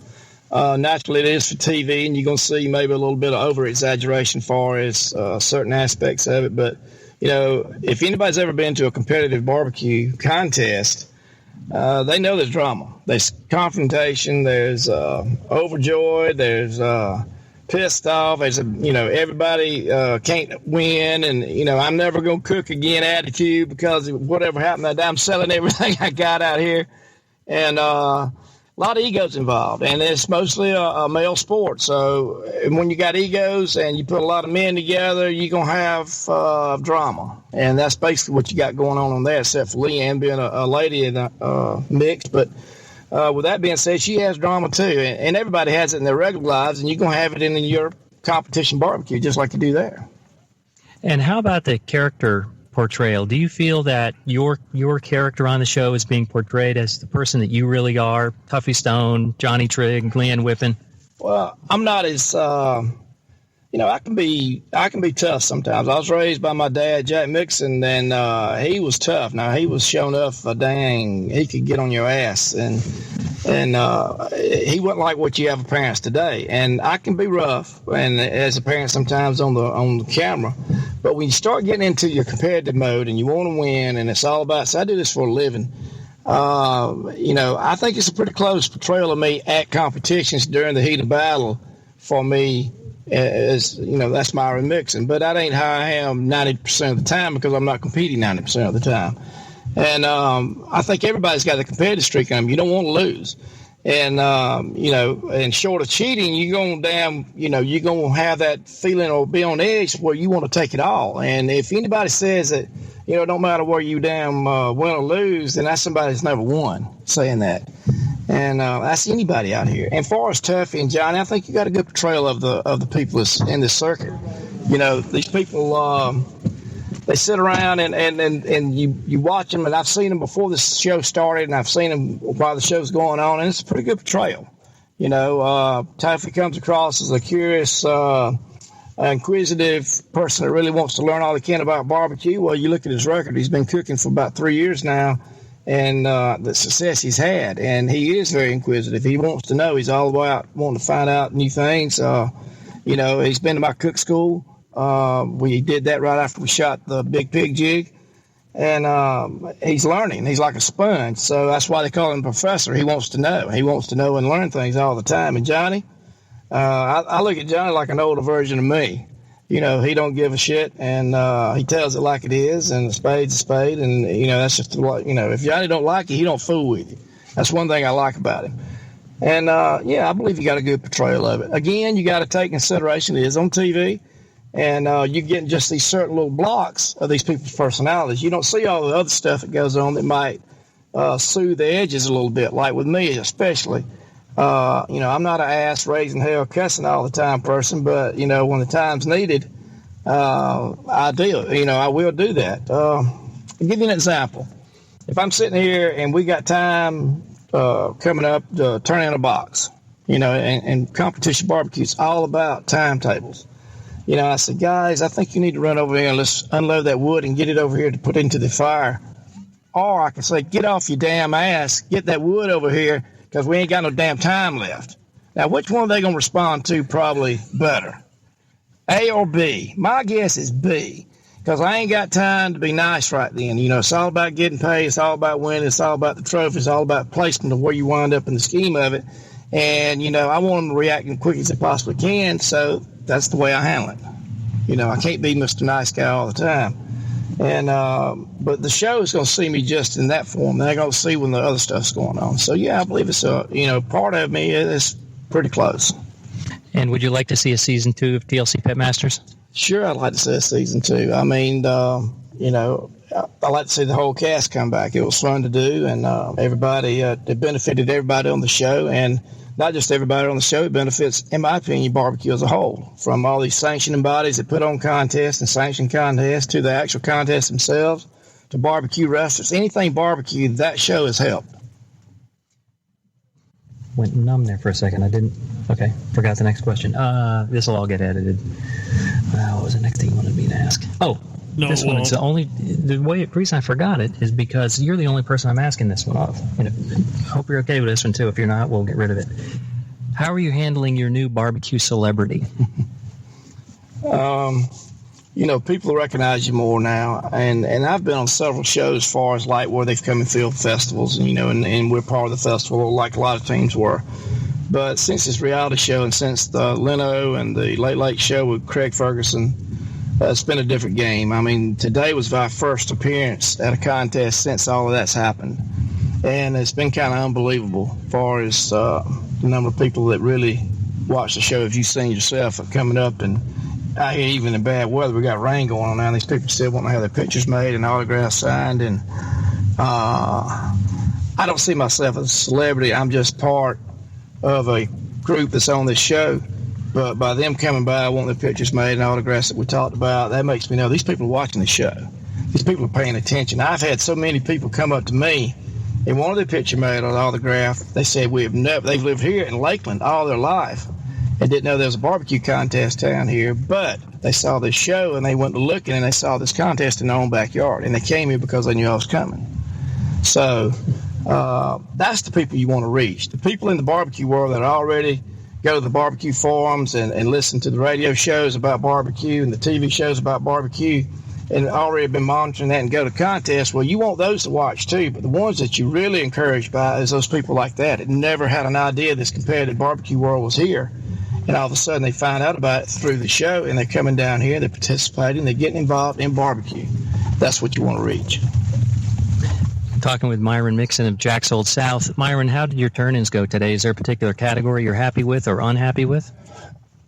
Naturally, it is for TV, and you're going to see maybe a little bit of over-exaggeration as far as certain aspects of it. But, if anybody's ever been to a competitive barbecue contest, they know there's drama. There's confrontation. There's overjoyed. There's pissed off. There's everybody can't win, and I'm never gonna cook again attitude because of whatever happened that day. I'm selling everything I got out here, and a lot of egos involved, and it's mostly a male sport. So when you got egos and you put a lot of men together, you're going to have drama. And that's basically what you got going on there, except for Leanne being a lady and mixed. But with that being said, she has drama too. And everybody has it in their regular lives, and you're going to have it in your competition barbecue just like you do there.
And how about the character portrayal. Do you feel that your character on the show is being portrayed as the person that you really are, Tuffy Stone, Johnny Trigg, Glenn Whippen?
Well, I'm not as I can be tough sometimes. I was raised by my dad, Jack Mixon, and he was tough. Now he was showing off he could get on your ass, and he wasn't like what you have of parents today. And I can be rough, and as a parent sometimes on the camera. But when you start getting into your competitive mode and you want to win, and it's all about, so I do this for a living. I think it's a pretty close portrayal of me at competitions during the heat of battle for me. As that's Myron Mixon, but that ain't how I am 90% of the time, because I'm not competing 90% of the time. And I think everybody's got a competitive streak in them. You don't want to lose. And and short of cheating, you're gonna have that feeling or be on edge where you want to take it all. And if anybody says that, it don't matter where you win or lose, then that's somebody that's never won saying that. And that's anybody out here. And far as Tuffy and Johnny, I think you got a good portrayal of the people that's in this circuit. These people, they sit around and you watch them, and I've seen them before this show started, and I've seen them while the show's going on, and it's a pretty good portrayal. Tuffy comes across as a curious, inquisitive person that really wants to learn all he can about barbecue. Well, you look at his record; he's been cooking for about 3 years now. And the success he's had, and he is very inquisitive. He wants to know. He's all about wanting to find out new things. He's been to my cook school. We did that right after we shot the Big Pig jig, and he's learning. He's like a sponge, so that's why they call him professor. He wants to know. He wants to know and learn things all the time. And Johnny, I look at Johnny like an older version of me. He don't give a shit, and he tells it like it is, and a spade's a spade, and, that's just what, if Johnny don't like you, he don't fool with you. That's one thing I like about him. And, I believe you got a good portrayal of it. Again, you got to take consideration it is on TV, and you're getting just these certain little blocks of these people's personalities. You don't see all the other stuff that goes on that might soothe the edges a little bit, like with me especially. I'm not an ass raising hell cussing all the time person, but when the time's needed, I do. I will do that. I'll give you an example. If I'm sitting here and we got time coming up to turn in a box, and competition barbecue's all about timetables. I said, guys, I think you need to run over here and let's unload that wood and get it over here to put into the fire. Or I can say, get off your damn ass, get that wood over here, because we ain't got no damn time left. Now, which one are they going to respond to probably better? A or B? My guess is B, because I ain't got time to be nice right then. It's all about getting paid. It's all about winning. It's all about the trophy. It's all about placement of where you wind up in the scheme of it. And, I want them to react as quick as they possibly can, so that's the way I handle it. I can't be Mr. Nice Guy all the time. And but the show is going to see me just in that form. They're going to see when the other stuff's going on. So yeah, I believe it's part of me is pretty close.
And would you like to see a season 2 of TLC Pit Masters? Sure,
I'd like to see a season 2. I mean, I like to see the whole cast come back. It was fun to do, and everybody it benefited everybody on the show, and not just everybody on the show. It benefits, in my opinion, barbecue as a whole, from all these sanctioning bodies that put on contests and sanction contests to the actual contests themselves to barbecue restaurants. Anything barbecue, that show has helped.
Went numb there for a second. Okay, forgot the next question. This will all get edited. What was the next thing you wanted me to ask? Oh, no, this one. It's the reason I forgot it is because you're the only person I'm asking this one of. I hope you're okay with this one too. If you're not, we'll get rid of it. How are you handling your new barbecue celebrity?
People recognize you more now, and I've been on several shows as far as like where they've come and filled festivals, and we're part of the festival like a lot of teams were. But since this reality show and since the Leno and the Late Late Show with Craig Ferguson, it's been a different game. I mean, today was my first appearance at a contest since all of that's happened. And it's been kind of unbelievable as far as the number of people that really watch the show. If you've seen yourself coming up, and out here, even in bad weather, we got rain going on now. These people still want to have their pictures made and autographs signed. And I don't see myself as a celebrity. I'm just part of a group that's on this show. But by them coming by, wanting their pictures made and autographs that we talked about, that makes me know these people are watching the show. these people are paying attention. I've had so many people come up to me and wanted their picture made or an autograph. They said they've lived here in Lakeland all their life and didn't know there was a barbecue contest down here, but they saw this show and they went looking and they saw this contest in their own backyard, and they came here because they knew I was coming. So that's the people you want to reach. The people in the barbecue world that already go to the barbecue forums and listen to the radio shows about barbecue and the TV shows about barbecue and already been monitoring that and go to contests. Well, you want those to watch too, but the ones that you really encouraged by is those people like that never had an idea this competitive barbecue world was here. And all of a sudden they find out about it through the show, and they're coming down here, they're participating, they're getting involved in barbecue. That's what you want to reach.
Talking with Myron Mixon of Jack's Old South. Myron, how did your turn-ins go today? Is there a particular category you're happy with or unhappy with?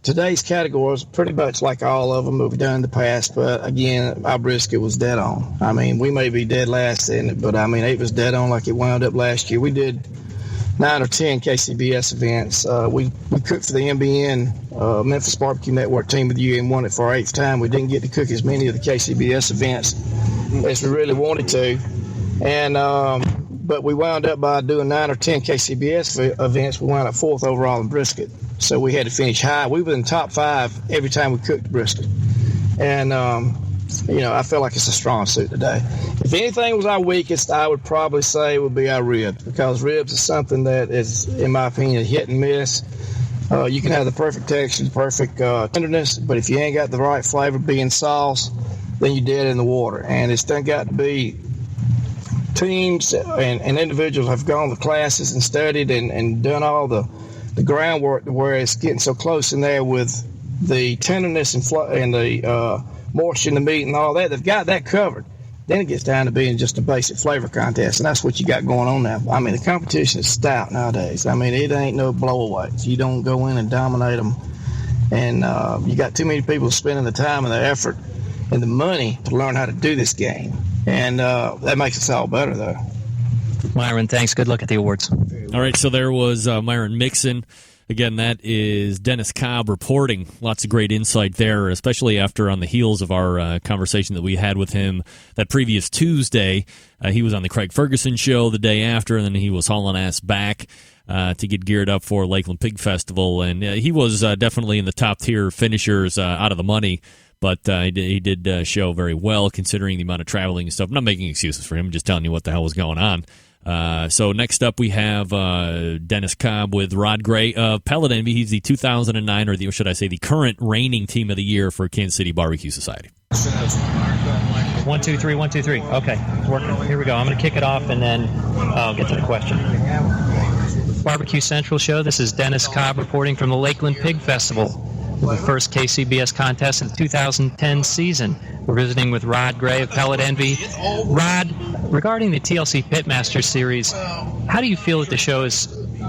Today's categories pretty much like all of them that we've done in the past, but again, our brisket was dead on. I mean, we may be dead last in it, but I mean, it was dead on like it wound up last year. We did 9 or 10 KCBS events. We cooked for the MBN Memphis Barbecue Network team with you and won it for our 8th time. We didn't get to cook as many of the KCBS events as we really wanted to, and but we wound up by doing 9 or 10 KCBS events. We wound up 4th overall in brisket, so we had to finish high. We were in the top 5 every time we cooked brisket, and I feel like it's a strong suit today. If anything was our weakest, I would probably say it would be our ribs, because ribs is something that is, in my opinion, a hit and miss. You can have the perfect texture, the perfect tenderness, but if you ain't got the right flavor being sauce, then you're dead in the water. And it's done got to be teams and individuals have gone to classes and studied and done all the groundwork to where it's getting so close in there with the tenderness and the moisture in the meat and all that. They've got that covered. Then it gets down to being just a basic flavor contest, and that's what you got going on now. I mean, the competition is stout nowadays. I mean, it ain't no blowaways. You don't go in and dominate them, and you got too many people spending the time and the effort and the money to learn how to do this game, and that makes us all better, though.
Myron, thanks. Good luck at the awards.
All right, so there was Myron Mixon. Again, that is Dennis Cobb reporting. Lots of great insight there, especially after on the heels of our conversation that we had with him that previous Tuesday. He was on the Craig Ferguson show the day after, and then he was hauling ass back to get geared up for Lakeland Pig Festival. And he was definitely in the top-tier finishers out of the money, but he did show very well considering the amount of traveling and stuff. I'm not making excuses for him, I'm just telling you what the hell was going on. So next up we have Dennis Cobb with Rod Gray of Pellet Envy. He's the 2009, or should I say the current reigning Team of the Year for Kansas City Barbecue Society.
1, 2, 3, 1, 2, 3. Okay, it's working. Here we go. I'm going to kick it off and then I'll get to the question. Barbecue Central Show. This is Dennis Cobb reporting from the Lakeland Pig Festival, the first KCBS contest of the 2010 season. We're visiting with Rod Gray of Pellet Envy. Rod, regarding the TLC Pitmaster Series, how do you feel that the show is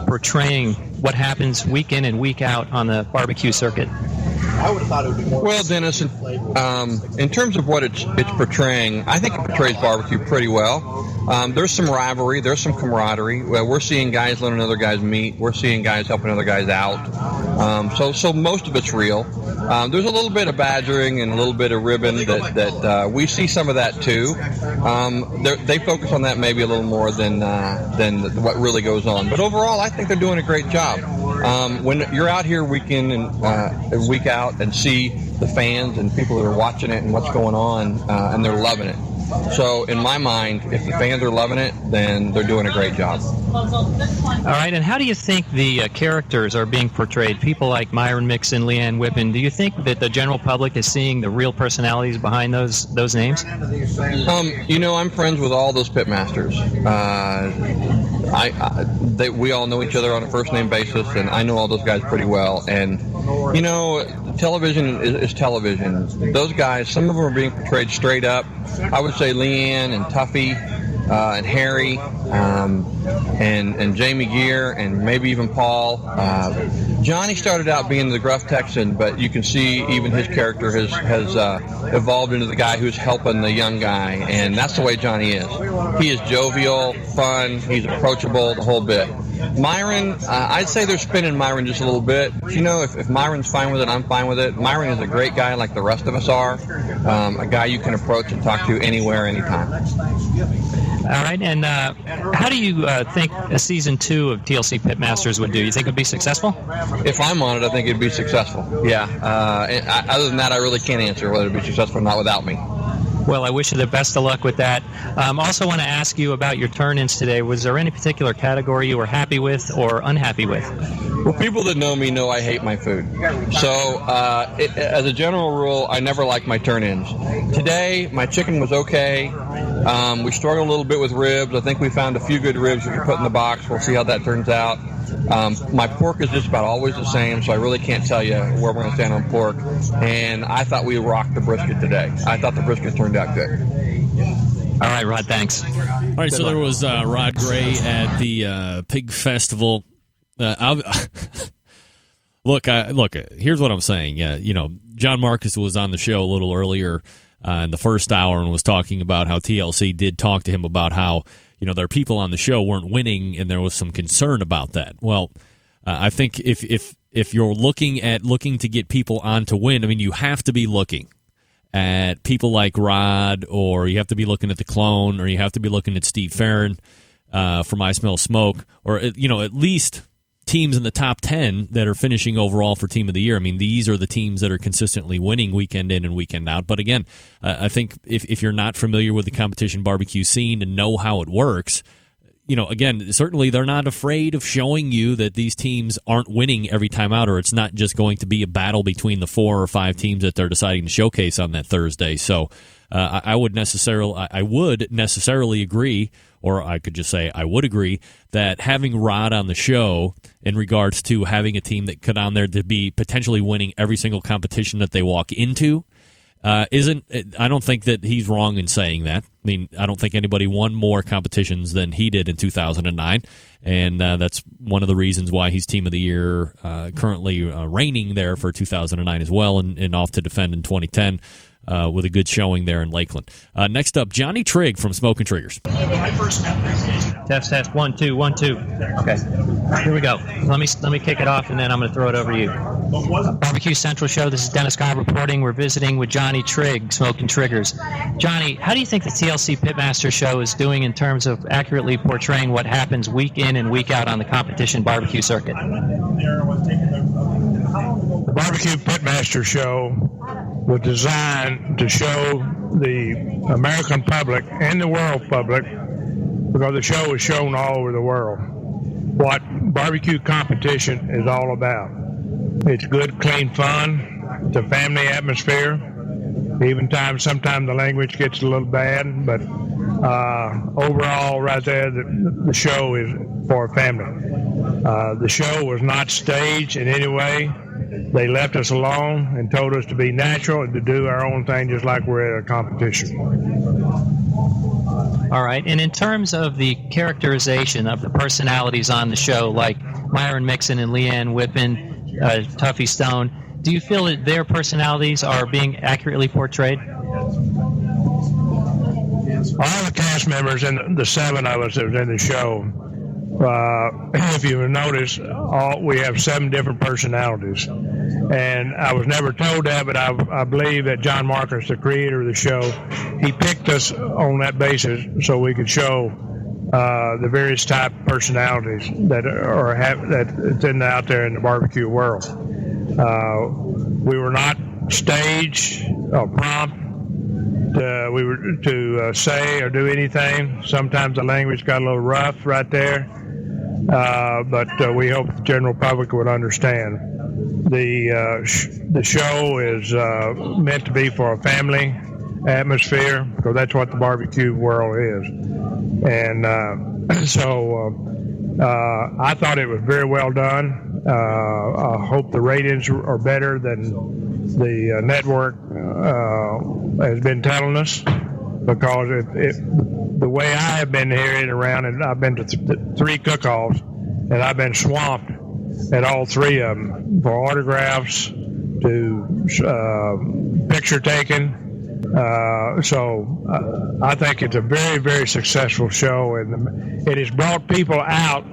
portraying what happens week in and week out on the barbecue circuit?
I would have thought it would be more. Well, Dennis, in terms of what it's portraying, I think it portrays barbecue pretty well. There's some rivalry, there's some camaraderie. We're seeing guys learning other guys' meat. We're seeing guys helping other guys out. So most of it's real. There's a little bit of badgering and a little bit of ribbon that we see some of that too. They focus on that maybe a little more than what really goes on. But overall, I think they're doing a great job. When you're out here week in and week out and see the fans and people that are watching it and what's going on, and they're loving it. So in my mind, if the fans are loving it, then they're doing a great job.
All right, and how do you think the characters are being portrayed? People like Myron Mixon, Leanne Whippen, do you think that the general public is seeing the real personalities behind those names?
I'm friends with all those pitmasters. We all know each other on a first-name basis, and I know all those guys pretty well. And, television is television. Those guys, some of them are being portrayed straight up. I would say Leanne and Tuffy and Harry and Jamie Gear and maybe even Paul. Johnny started out being the gruff Texan, but you can see even his character has evolved into the guy who's helping the young guy, and that's the way Johnny is. He is jovial, fun, he's approachable, the whole bit. Myron, I'd say they're spinning Myron just a little bit. You know, if Myron's fine with it, I'm fine with it. Myron is a great guy like the rest of us are, a guy you can approach and talk to anywhere, anytime.
All right, and how do you think a season 2 of TLC Pitmasters would do? You think it would be successful?
If I'm on it, I think it'd be successful. Yeah. Other than that, I really can't answer whether it'd be successful or not without me.
Well, I wish you the best of luck with that. Also want to ask you about your turn-ins today. Was there any particular category you were happy with or unhappy with?
Well, people that know me know I hate my food. So, as a general rule, I never like my turn-ins. Today, my chicken was okay. We struggled a little bit with ribs. I think we found a few good ribs we could put in the box. We'll see how that turns out. My pork is just about always the same, so I really can't tell you where we're going to stand on pork. And I thought we rocked the brisket today. I thought the brisket turned out good.
All right, Rod, thanks.
All right, so there was Rod Gray at the Pig Festival. Look, here's what I'm saying. John Marcus was on the show a little earlier in the first hour and was talking about how TLC did talk to him about how their people on the show weren't winning, and there was some concern about that. Well, I think if you're looking to get people on to win, I mean, you have to be looking at people like Rod, or you have to be looking at the Clone, or you have to be looking at Steve Farron from I Smell Smoke, or at least teams in the top 10 that are finishing overall for Team of the Year. I mean, these are the teams that are consistently winning weekend in and weekend out. But again, I think if you're not familiar with the competition barbecue scene and know how it works, again, certainly they're not afraid of showing you that these teams aren't winning every time out, or it's not just going to be a battle between the 4 or 5 teams that they're deciding to showcase on that Thursday. So I would necessarily agree, or I could just say I would agree, that having Rod on the show in regards to having a team that could on there to be potentially winning every single competition that they walk into I don't think that he's wrong in saying that. I mean, I don't think anybody won more competitions than he did in 2009, and that's one of the reasons why he's Team of the Year, currently reigning there for 2009 as well, and off to defend in 2010 with a good showing there in Lakeland. Next up, Johnny Trigg from Smoking Triggers.
Test 1 2 1 2. Okay, here we go. Let me kick it off, and then I'm going to throw it over to you. Barbecue Central Show. This is Dennis Cobb reporting. We're visiting with Johnny Trigg, Smoking Triggers. Johnny, how do you think the TLC Pitmaster Show is doing in terms of accurately portraying what happens week in and week out on the competition barbecue circuit?
The Barbecue Pitmaster Show was designed to show the American public and the world public, because the show is shown all over the world, what barbecue competition is all about. It's good, clean fun. It's a family atmosphere. Sometimes the language gets a little bad, but overall, right there, the show is for a family. The show was not staged in any way. They left us alone and told us to be natural and to do our own thing, just like we're at a competition.
All right. And in terms of the characterization of the personalities on the show, like Myron Mixon and Leanne Whippen, Tuffy Stone, do you feel that their personalities are being accurately portrayed?
All the cast members and the 7 of us that was in the show, if you notice, we have 7 different personalities. And I was never told that, but I believe that John Marcus, the creator of the show, he picked us on that basis so we could show the various type of personalities that that's out there in the barbecue world. We were not staged or prompt. We were to say or do anything. Sometimes the language got a little rough right there, but we hope the general public would understand. The show is meant to be for a family atmosphere, because that's what the barbecue world is. And so I thought it was very well done. I hope the ratings are better than the network has been telling us, because the way I have been hearing around, and I've been to 3 cook-offs, and I've been swamped at all 3 of them, for autographs to picture taking. So I think it's a very, very successful show, and it has brought people out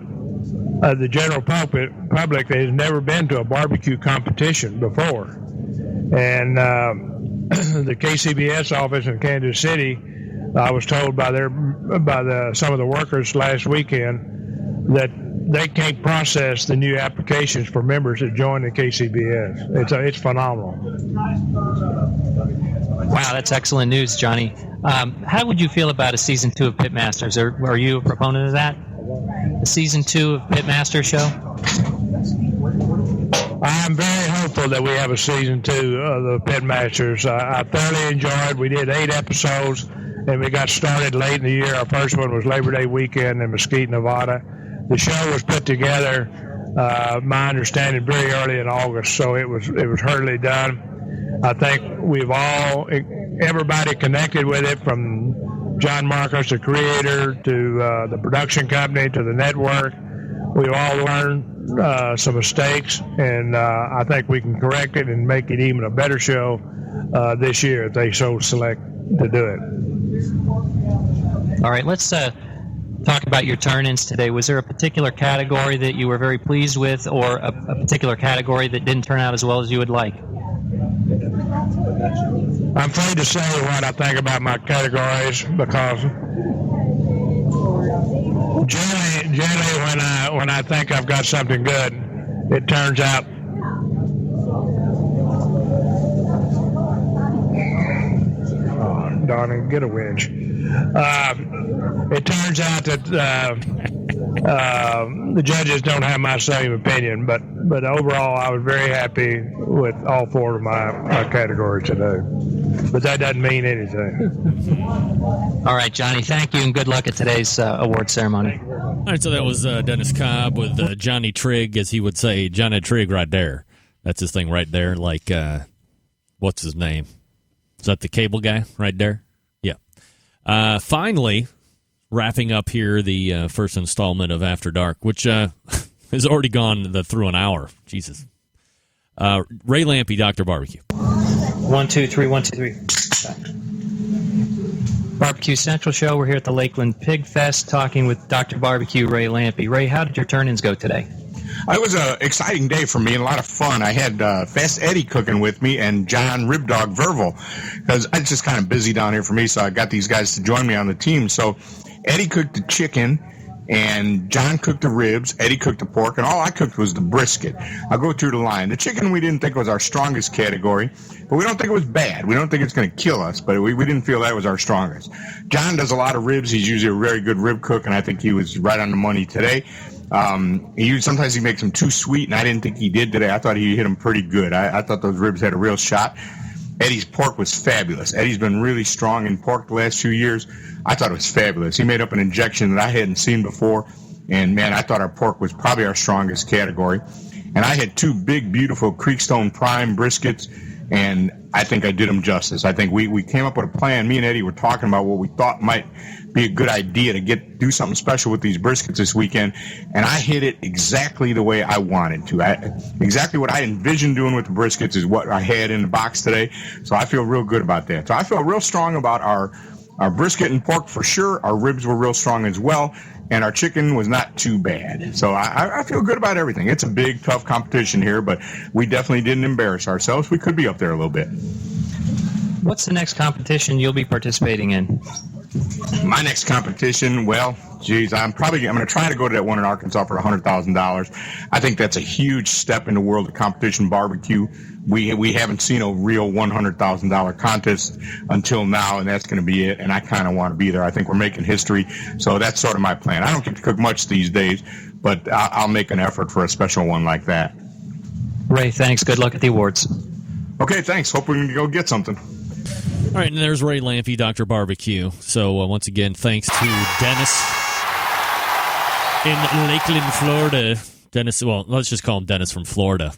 the general public that has never been to a barbecue competition before. And the KCBS office in Kansas City, I was told by some of the workers last weekend that they can't process the new applications for members that join the KCBS. It's phenomenal.
Wow, that's excellent news, Johnny. How would you feel about a season 2 of Pitmasters? Are you a proponent of that? The season 2 of Pitmasters show?
I'm very hopeful that we have a season 2 of the Pitmasters. I thoroughly enjoyed. We did 8 episodes, and we got started late in the year. Our first one was Labor Day weekend in Mesquite, Nevada. The show was put together, my understanding, very early in August, so it was hurriedly done. I think everybody connected with it, from John Marcus, the creator, to the production company, to the network. We've all learned some mistakes, and I think we can correct it and make it even a better show this year if they so select to do it.
All right, let's talk about your turn-ins today. Was there a particular category that you were very pleased with, or a particular category that didn't turn out as well as you would like?
I'm afraid to say what I think about my categories, because generally when I think I've got something good, it turns out darn it, get a winch. It turns out that the judges don't have my same opinion, but overall I was very happy with all 4 of my categories today. But that doesn't mean anything.
All right, Johnny, thank you, and good luck at today's award ceremony.
All right, so that was Dennis Cobb with Johnny Trigg, as he would say. Johnny Trigg right there. That's his thing right there. Like, what's his name? Is that the cable guy right there? Yeah. Finally, wrapping up here the first installment of After Dark, which has already gone through an hour. Jesus. Ray Lampe, Dr. Barbecue.
1, 2, 3, 1, 2, 3. Barbecue Central Show. We're here at the Lakeland Pig Fest talking with Dr. Barbecue Ray Lampe. Ray, how did your turn-ins go today?
It was an exciting day for me and a lot of fun. I had Fast Eddie cooking with me and John Ribdog Verval, because it's just kind of busy down here for me, so I got these guys to join me on the team. So Eddie cooked the chicken, and John cooked the ribs, Eddie cooked the pork, and all I cooked was the brisket. I'll go through the line. The chicken we didn't think was our strongest category, but we don't think it was bad. We don't think it's going to kill us, but we didn't feel that was our strongest. John does a lot of ribs. He's usually a very good rib cook, and I think he was right on the money today. Sometimes he makes them too sweet, and I didn't think he did today. I thought he hit them pretty good. I thought those ribs had a real shot. Eddie's pork was fabulous. Eddie's been really strong in pork the last few years. I thought it was fabulous. He made up an injection that I hadn't seen before, and, man, I thought our pork was probably our strongest category. And I had 2 big, beautiful Creekstone Prime briskets, and I think I did them justice. I think we came up with a plan. Me and Eddie were talking about what we thought might be a good idea to do something special with these briskets this weekend, and I hit it exactly the way I wanted to. Exactly what I envisioned doing with the briskets is what I had in the box today, so I feel real good about that. So I feel real strong about our brisket and pork for sure. Our ribs were real strong as well, and our chicken was not too bad. So I feel good about everything. It's a big, tough competition here, but we definitely didn't embarrass ourselves. We could be up there a little bit.
What's the next competition you'll be participating in?
My next competition, well, geez, I'm going to try to go to that one in Arkansas for $100,000. I think that's a huge step in the world of competition barbecue. We haven't seen a real $100,000 contest until now, and that's going to be it, and I kind of want to be there. I think we're making history, so that's sort of my plan. I don't get to cook much these days, but I'll make an effort for a special one like that.
Ray, thanks. Good luck at the awards.
Okay, thanks. Hope we can go get something.
All right, and there's Ray Lampe, Dr. Barbecue. So once again, thanks to Dennis in Lakeland, Florida. Dennis, well, let's just call him Dennis from Florida,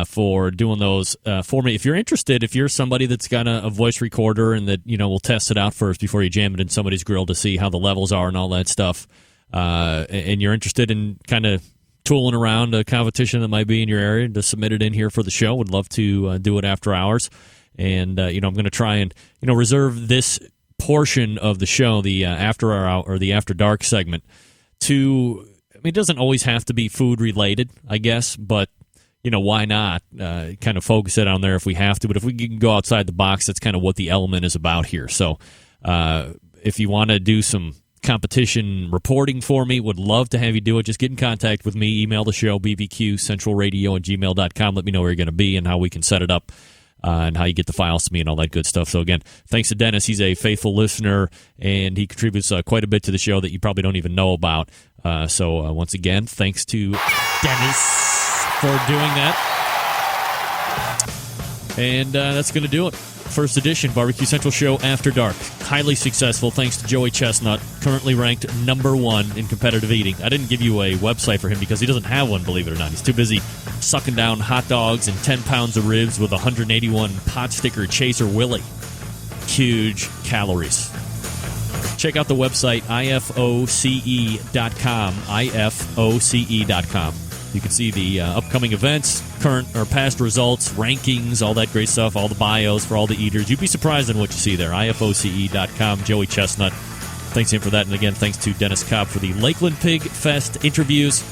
for doing those for me. If you're interested, if you're somebody that's got a voice recorder and that, will test it out first before you jam it in somebody's grill to see how the levels are and all that stuff, and you're interested in kind of tooling around a competition that might be in your area, to submit it in here for the show. Would love to do it after hours. And, I'm going to try and, reserve this portion of the show, the after hour or the after dark segment, to it doesn't always have to be food related, I guess, but why not kind of focus it on there if we have to? But if we can go outside the box, that's kind of what the element is about here. So if you want to do some competition reporting for me, would love to have you do it. Just get in contact with me. Email the show, bbqcentralradio@gmail.com. Let me know where you're going to be and how we can set it up and how you get the files to me and all that good stuff. So, again, thanks to Dennis. He's a faithful listener, and he contributes quite a bit to the show that you probably don't even know about. So, once again, thanks to Dennis for doing that. And that's going to do it. First edition, Barbecue Central Show After Dark. Highly successful, thanks to Joey Chestnut, currently ranked #1 in competitive eating. I didn't give you a website for him because he doesn't have one, believe it or not. He's too busy sucking down hot dogs and 10 pounds of ribs with 181 pot sticker Chaser Willie. Huge calories. Check out the website, ifoce.com, ifoce.com. You can see the upcoming events, current or past results, rankings, all that great stuff, all the bios for all the eaters. You'd be surprised in what you see there. ifoce.com, Joey Chestnut. Thanks to him for that. And again, thanks to Dennis Cobb for the Lakeland Pig Fest interviews.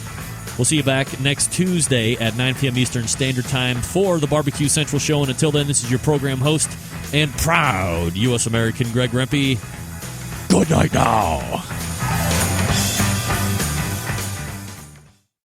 We'll see you back next Tuesday at 9 p.m. Eastern Standard Time for the Barbecue Central Show. And until then, this is your program host and proud U.S. American Greg Rempe. Good night now.